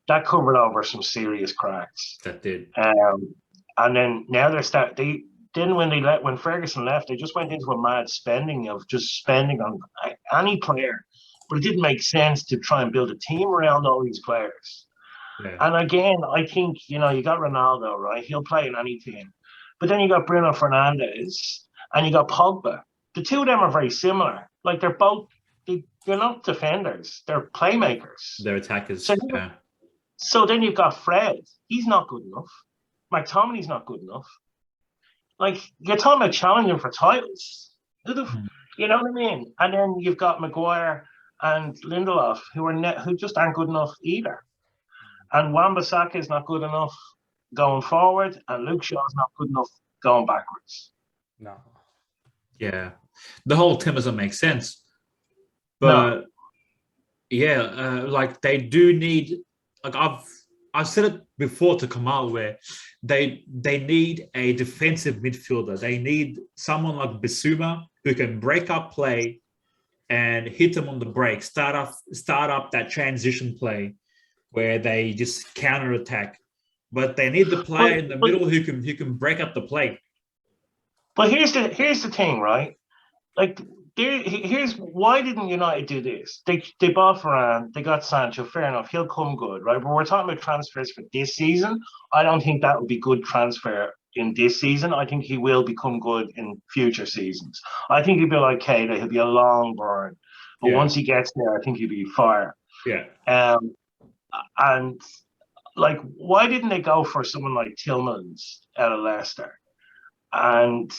that covered over some serious cracks. That did. And then now when Ferguson left, they just went into a mad spending on any player. But it didn't make sense to try and build a team around all these players. Yeah. And again, I think, you got Ronaldo, right? He'll play in any team. But then you got Bruno Fernandes and you got Pogba. The two of them are very similar. Like, they're not defenders. They're playmakers. They're attackers. So then you've got Fred. He's not good enough. McTominay's not good enough. Like, you're talking about challenging for titles. You know what I mean? And then you've got Maguire and Lindelof, who just aren't good enough either. And Wan-Bissaka is not good enough going forward, and Luke Shaw is not good enough going backwards. No. Yeah. The whole team doesn't make sense. But, they do need... I've said it before to Kamal, where they need a defensive midfielder. They need someone like Bissouma who can break up play and hit them on the break, start up that transition play where they just counter attack. But they need the player in the middle who can break up the play. But here's the thing, right? Like, here's why didn't United do this? They bought Varane, they got Sancho. Fair enough, he'll come good, right? But we're talking about transfers for this season. I don't think that would be good transfer in this season. I think he will become good in future seasons. I think he'll be like Keita. He'll be a long burn, but once he gets there, I think he'll be fire. Yeah. And like, why didn't they go for someone like Tillmans out of Leicester? And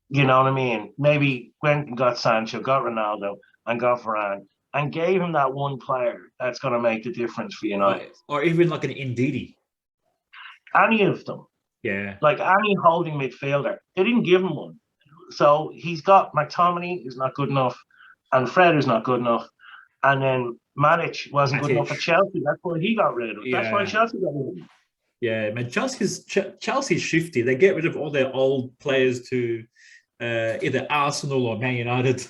you know what I mean? Maybe went and got Sancho, got Ronaldo, and got Varane, and gave him that one player that's going to make the difference for United. Or even like an Ndidi. Any of them. Yeah. Like any holding midfielder. They didn't give him one. So he's got McTominay, who's not good enough, and Fred, who's not good enough. And then Matic wasn't good enough at Chelsea. That's why he got rid of him. Yeah. That's why Chelsea got rid of him. Yeah, man, Chelsea's shifty. They get rid of all their old players to either Arsenal or Man United.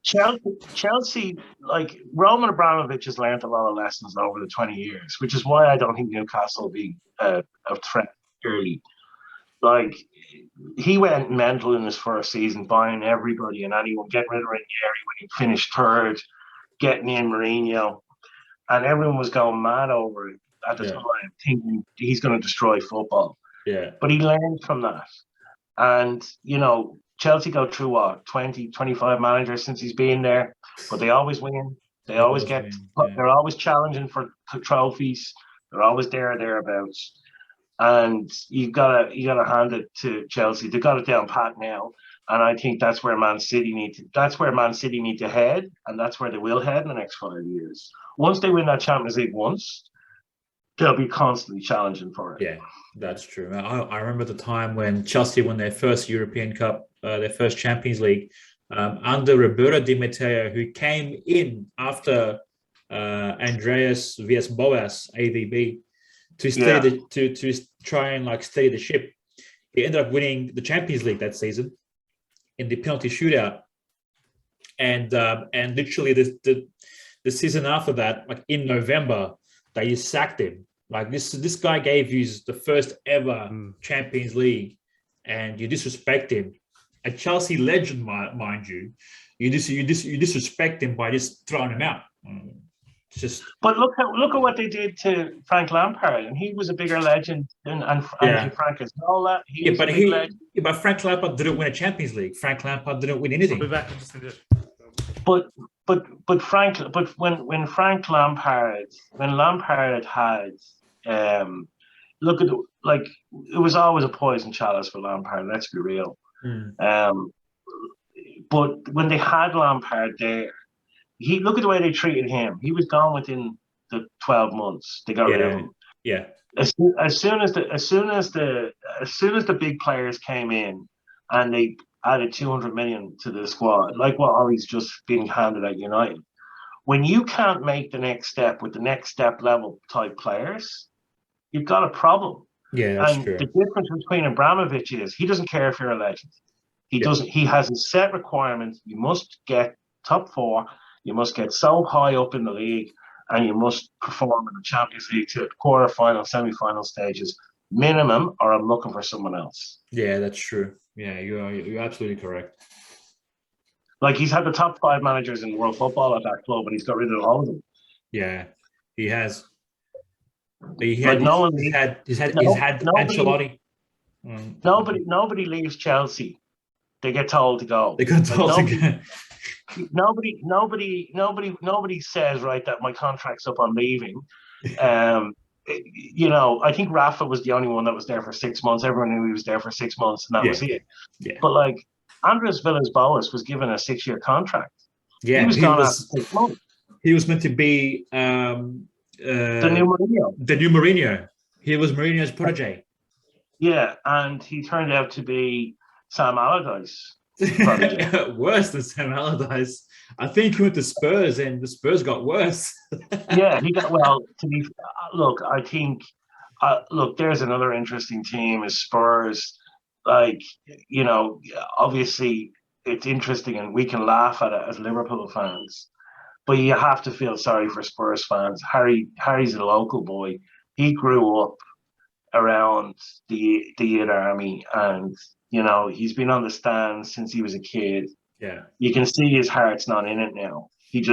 Chelsea, like, Roman Abramovich has learned a lot of lessons over the 20 years, which is why I don't think Newcastle will be a threat early. Like, he went mental in his first season, buying everybody and anyone, getting rid of Ranieri when he finished third, getting in Mourinho, and everyone was going mad over it at the time, thinking he's going to destroy football. Yeah. But he learned from that. And, Chelsea go through, 20, 25 managers since he's been there, but they always win. They're always challenging for trophies. They're always there or thereabouts. And you gotta hand it to Chelsea. They got it down pat now. And I think that's where Man City need to head, and that's where they will head in the next 5 years. Once they win that Champions League once, they'll be constantly challenging for it. Yeah, that's true. I remember the time when Chelsea won their first European Cup, their first Champions League, under Roberto Di Matteo, who came in after Andreas Villas-Boas, AVB, to try and steady the ship. He ended up winning the Champions League that season in the penalty shootout, and literally the season after that, in November, they sacked him. This guy gave you the first ever Champions League, and you disrespect him. A Chelsea legend, mind you, you disrespect him by just throwing him out. But look at what they did to Frank Lampard, and he was a bigger legend than Frank is. All that but Frank Lampard didn't win a Champions League. Frank Lampard didn't win anything. But when Frank Lampard had look at it was always a poison chalice for Lampard. Let's be real. But when they had Lampard there, look at the way they treated him. He was gone within the 12 months. They got rid of him. Yeah. As soon as the big players came in, and they added 200 million to the squad, like what Ollie's just been handed at United. When you can't make the next step with the next step level type players, you've got a problem. Yeah, that's true. The difference between Abramovich is he doesn't care if you're a legend. He doesn't. He has a set requirement. You must get top 4. You must get so high up in the league, and you must perform in the Champions League to quarter-final, semi-final stages minimum, or I'm looking for someone else. Yeah, that's true. Yeah, you're absolutely correct. He's had the top 5 managers in world football at that club, and he's got rid of all of them. Yeah, he has. He's had Ancelotti. Nobody leaves Chelsea. They get told to go. They get told to go. Nobody says, right, that my contract's up, I'm leaving. I think Rafa was the only one that was there for 6 months. Everyone knew he was there for 6 months, and that was it. Yeah. But Andres Villas-Boas was given a 6-year contract. Yeah, he was gone after 6 months. He was meant to be the new Mourinho. The new Mourinho. He was Mourinho's protege. Yeah, and he turned out to be Sam Allardyce. Worse than Sam Allardyce. I think he went to Spurs, and the Spurs got worse. Yeah, he got look. I think there's another interesting team is Spurs. Obviously it's interesting, and we can laugh at it as Liverpool fans, but you have to feel sorry for Spurs fans. Harry's a local boy. He grew up around the Youth Army, and he's been on the stands since he was a kid. Yeah, you can see his heart's not in it now. He's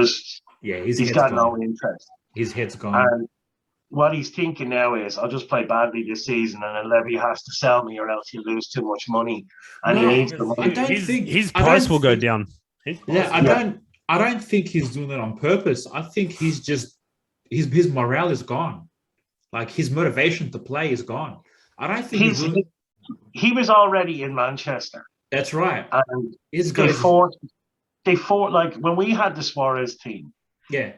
got no interest. His head's gone. And what he's thinking now is, I'll just play badly this season, and then Levy has to sell me, or else he'll lose too much money. And he needs the money. His price will go down. I don't think he's doing it on purpose. I think he's just his morale is gone. His motivation to play is gone. I don't think he was already in Manchester. That's right. And they fought when we had the Suarez team. Yeah.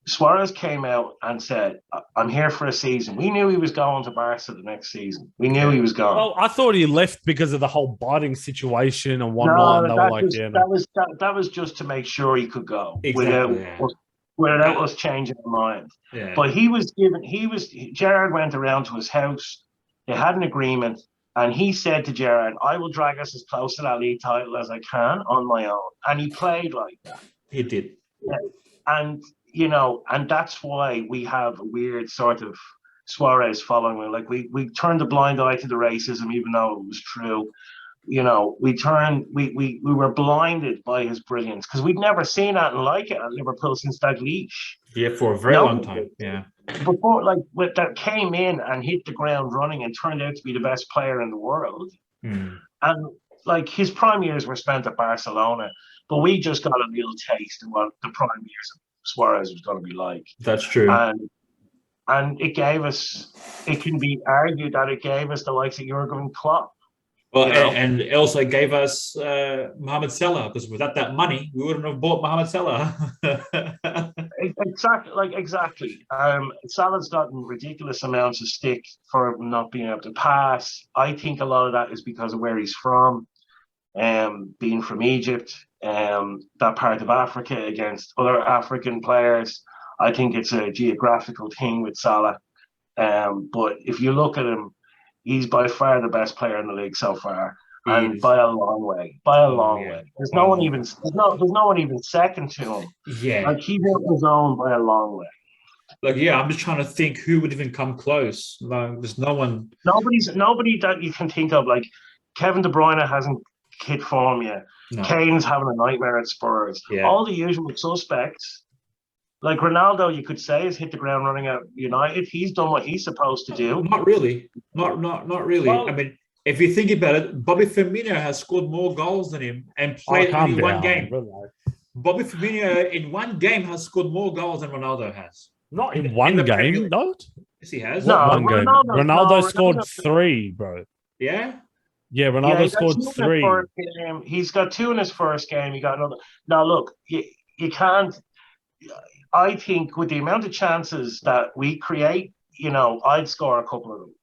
Suarez came out and said, I'm here for a season. We knew he was going to Barca the next season. We knew he was gone. Well, I thought he left because of the whole biting situation and whatnot. That was just to make sure he could go without us changing our mind. Yeah. But Gerrard went around to his house. They had an agreement, and he said to Gerrard, I will drag us as close to that league title as I can on my own. And he played like that. He did. Yeah. And that's why we have a weird sort of Suarez following me. Like we turned a blind eye to the racism, even though it was true. You know, we were blinded by his brilliance because we'd never seen anything like it at Liverpool since Dalglish. Yeah, for a very long time. Yeah. Before, like, that came in and hit the ground running and turned out to be the best player in the world. And like his prime years were spent at Barcelona, but we just got a real taste of what the prime years of Suarez was going to be like. That's true. And it gave us. It can be argued that it gave us the likes of Jurgen Klopp. Well, and it also gave us Mohamed Salah, because without that money, we wouldn't have bought Mohamed Salah. Exactly. Salah's gotten ridiculous amounts of stick for not being able to pass. I think a lot of that is because of where he's from, being from Egypt, that part of Africa against other African players. I think it's a geographical thing with Salah. But if you look at him, he's by far the best player in the league so far, and by a long way. There's no one even second to him. Yeah, like he's on his own by a long way. Like, yeah, I'm just trying to think who would even come close. Like, there's no one. Nobody that you can think of. Like Kevin De Bruyne hasn't hit form yet. No. Kane's having a nightmare at Spurs. Yeah. All the usual suspects. Like Ronaldo, you could say, has hit the ground running at United. He's done what he's supposed to do. Not really. Not really. Well, I mean, if you think about it, Bobby Firmino has scored more goals than him and played only one game. Bobby Firmino in one game has scored more goals than Ronaldo has. Not in one game, no? Yes, he has. No, one game. Ronaldo scored 3, bro. Yeah? Yeah, Ronaldo scored 3. He's got 2 in his first game. He got another. Now, look, you can't. I think with the amount of chances that we create, I'd score a couple of them.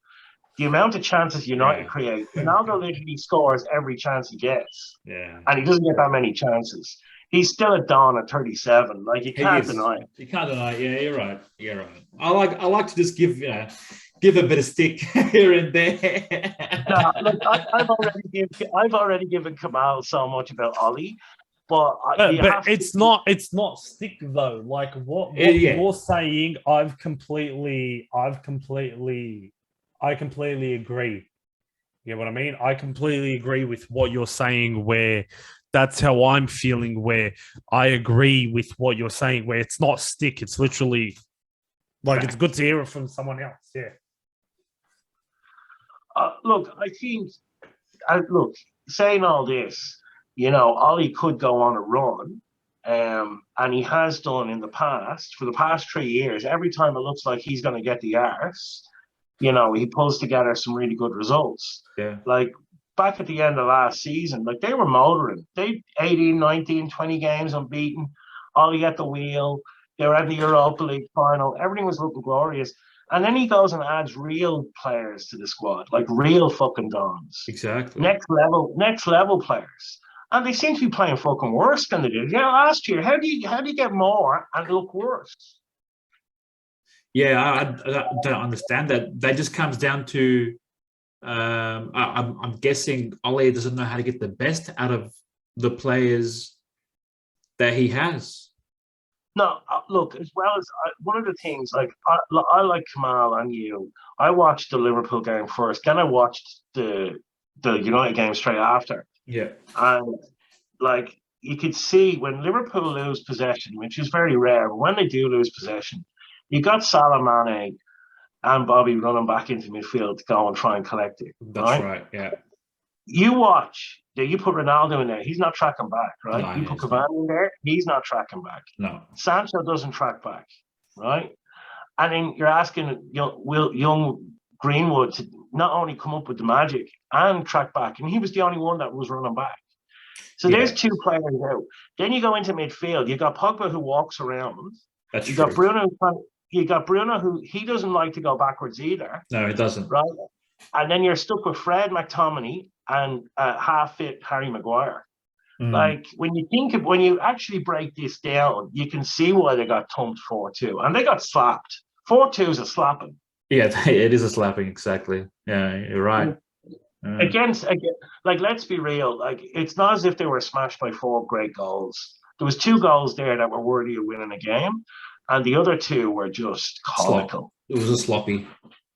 The amount of chances United create, Ronaldo literally scores every chance he gets. Yeah. And he doesn't get that many chances. He's still a Don at 37. Like, you can't deny it. You can't deny it. Yeah, you're right. I like to just give a bit of stick here and there. No, look, I've already given Kamal so much about Ollie. But it's not stick though. Like what you're saying, I completely agree. You know what I mean? I completely agree with what you're saying, where that's how I'm feeling, where I agree with what you're saying, where it's not stick, it's literally like it's good to hear it from someone else. Yeah. Look, I think saying all this, Ollie could go on a run, and he has done in the past. For the past 3 years, every time it looks like he's going to get the arse, he pulls together some really good results. Yeah. Like back at the end of last season, like they were motoring. They 18, 19, 20 games unbeaten. Ollie at the wheel. They were at the Europa League final. Everything was looking glorious. And then he goes and adds real players to the squad, like real fucking dons. Exactly. Next level players. And they seem to be playing fucking worse than they did. Yeah, last year. How do you get more and look worse? Yeah, I don't understand that. That just comes down to I'm guessing Ollie doesn't know how to get the best out of the players that he has. No, look, as well as one of the things, like I like Kamal and you. I watched the Liverpool game first, then I watched the United game straight after. Yeah. And like you could see when Liverpool lose possession, which is very rare, but when they do lose possession, you got Salah, Mane, and Bobby running back into midfield to go and try and collect it. That's right. Yeah. You watch. You put Ronaldo in there, he's not tracking back, right? No, you put Cavani in there, he's not tracking back. No. Sancho doesn't track back, right? And then you're asking young Greenwood to not only come up with the magic and track back, and he was the only one that was running back. So there's 2 players out. Then you go into midfield. You got Pogba who walks around. That's you true. got Bruno. You got Bruno who he doesn't like to go backwards either. No, he doesn't. Right. And then you're stuck with Fred McTominay and half-fit Harry Maguire. Like when you actually break this down, you can see why they got thumped 4-2, and they got slapped. 4-2 is a slapping. Yeah, it is a slapping, exactly. Yeah, you're right. Again, like let's be real. Like it's not as if they were smashed by 4 great goals. There was 2 goals there that were worthy of winning a game, and the other two were just comical. It was a sloppy.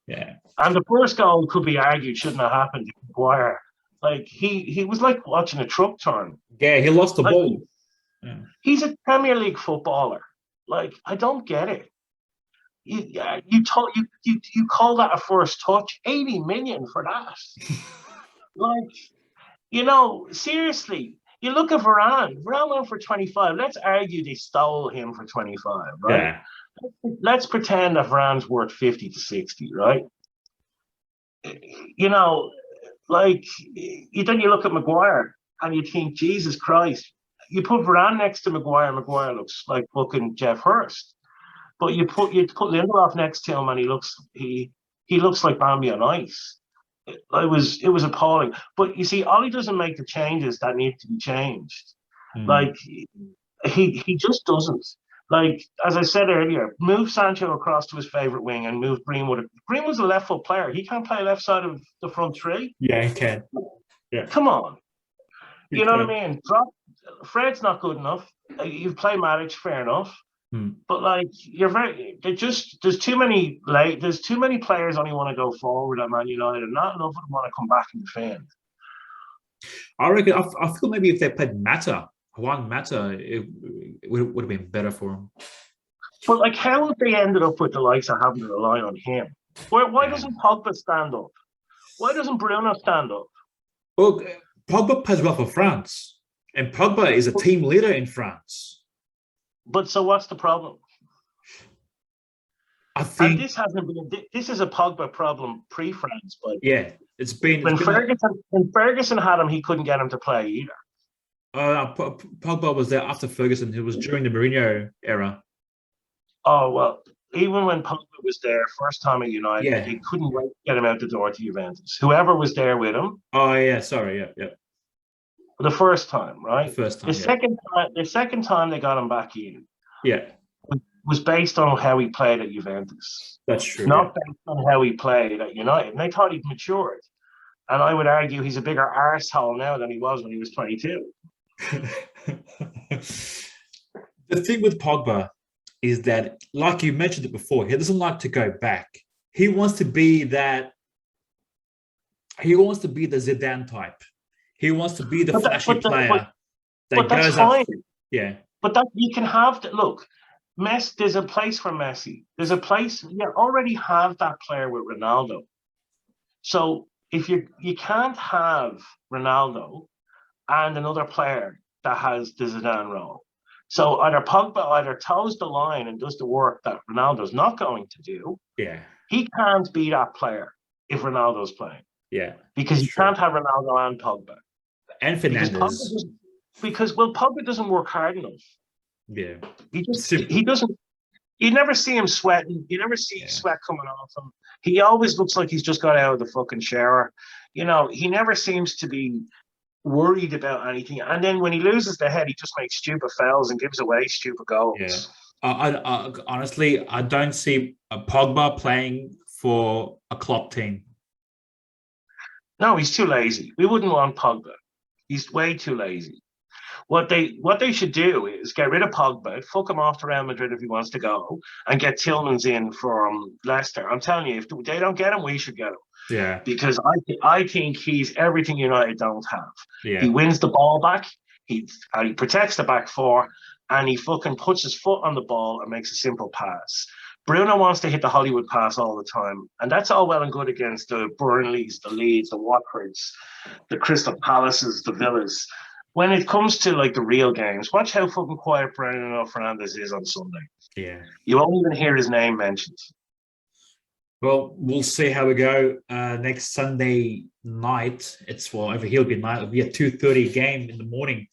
Yeah. And the first goal could be argued shouldn't have happened to Maguire. Like he was like watching a truck turn. Yeah, he lost the ball. Yeah. He's a Premier League footballer. Like, I don't get it. You call that a first touch? 80 million for that. Like, seriously. You look at Varane. Varane went for 25. Let's argue they stole him for 25, right? Yeah. Let's pretend that Varane's worth 50 to 60, right? Like, then you look at Maguire and you think, Jesus Christ. You put Varane next to Maguire. Maguire looks like fucking Jeff Hurst. But you put Lindelof next to him, and he looks like Bambi on ice. It was appalling. But you see, Ollie doesn't make the changes that need to be changed. Like he just doesn't. Like, as I said earlier, move Sancho across to his favorite wing and move Greenwood. Greenwood's a left foot player. He can't play left side of the front three. Yeah, he can. Yeah. Come on. You know what I mean? Fred's not good enough. You've played Matic, fair enough. But like, there's too many players only want to go forward at Man United, and not enough of them want to come back and defend. I reckon. I feel maybe if they played Mata, it would have been better for him. But like, how have they ended up with the likes of having to rely on him? Why doesn't Pogba stand up? Why doesn't Bruno stand up? Well, Pogba plays well for France, and Pogba is a team leader in France. But so what's the problem? I think this hasn't been. This is a Pogba problem pre-France, but yeah, it's been when Ferguson had him, he couldn't get him to play either. Pogba was there after Ferguson. It was during the Mourinho era. Oh well, even when Pogba was there, first time at United, they couldn't wait to get him out the door to Juventus. Whoever was there with him. Oh yeah, sorry, yeah. The first time, right? The first time. The second time they got him back in. Yeah. Was based on how he played at Juventus. That's true. Not based on how he played at United. And they thought he'd matured. And I would argue he's a bigger arsehole now than he was when he was 22. The thing with Pogba is that, like you mentioned it before, he doesn't like to go back. He wants to be that. He wants to be the Zidane type. He wants to be the flashy player that goes up. Yeah. But that you can have to look. Messi, there's a place for Messi. There's a place you already have that player with Ronaldo. So if you can't have Ronaldo and another player that has the Zidane role. So either Pogba toes the line and does the work that Ronaldo's not going to do. Yeah. He can't be that player if Ronaldo's playing. Yeah. Because you can't have Ronaldo and Pogba. And Fernandes. Because Pogba doesn't work hard enough. Yeah. He doesn't. You never see him sweating. You never see sweat coming off him. He always looks like he's just got out of the fucking shower. He never seems to be worried about anything. And then when he loses the head, he just makes stupid fouls and gives away stupid goals. Yeah. I honestly, I don't see a Pogba playing for a Klopp team. No, he's too lazy. We wouldn't want Pogba. He's way too lazy. What they should do is get rid of Pogba, fuck him off to Real Madrid if he wants to go, and get Tillmans in from Leicester. I'm telling you, if they don't get him, we should get him. Yeah. Because I think he's everything United don't have. Yeah. He wins the ball back, he protects the back four, and he fucking puts his foot on the ball and makes a simple pass. Bruno wants to hit the Hollywood pass all the time, and that's all well and good against the Burnleys, the Leeds, the Watfords, the Crystal Palaces, the Villas. When it comes to like the real games, watch how fucking quiet Bruno Fernandes is on Sunday. Yeah. You won't even hear his name mentioned. Well, we'll see how we go next Sunday night. Over here it'll be night. It'll be a 2:30 game in the morning.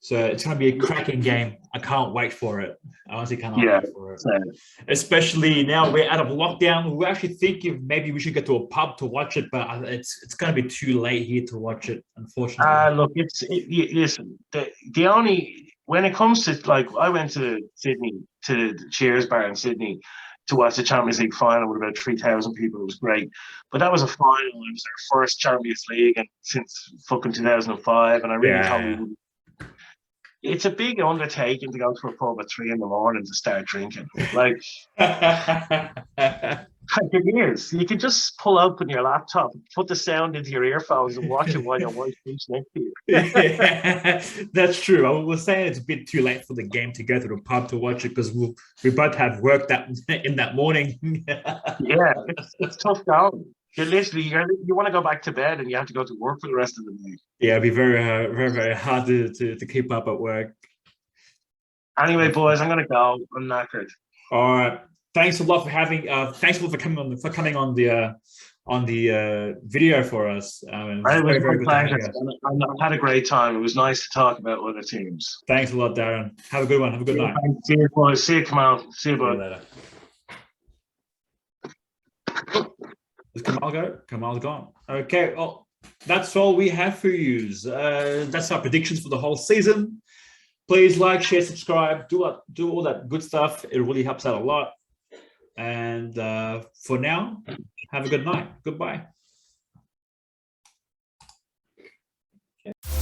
So it's going to be a cracking game. I can't wait for it. I honestly cannot wait for it. Same. Especially now we're out of lockdown. We're actually thinking maybe we should go to a pub to watch it, but it's going to be too late here to watch it, unfortunately. Look, listen, the only, when it comes to, like, I went to Sydney, to the Cheers Bar in Sydney to watch the Champions League final with about 3,000 people. It was great. But that was a final. It was their first Champions League since fucking 2005, and I really thought we would. it's a big undertaking to go to a pub at 3 a.m. to start drinking. Like it is. You can just pull open your laptop, put the sound into your earphones, and watch it while your wife sleeps next to you. Yeah, that's true. I was saying it's a bit too late for the game to go to the pub to watch it because we both have work in that morning. Yeah, it's tough going. You want to go back to bed and you have to go to work for the rest of the day. Yeah, it'd be very hard to keep up at work. Anyway, boys, I'm gonna go. I'm knackered. All right. Thanks a lot for having. Thanks a lot for coming on the video for us. It was very good. I had a great time. It was nice to talk about other teams. Thanks a lot, Darren. Have a good one. Have a good night. See you, boys. See you, Kamal. See you, bud. Later. Does Kamal go? Kamal's gone. Okay. Well, that's all we have for you. That's our predictions for the whole season. Please like, share, subscribe, do all that good stuff. It really helps out a lot. And for now, have a good night. Goodbye. Okay.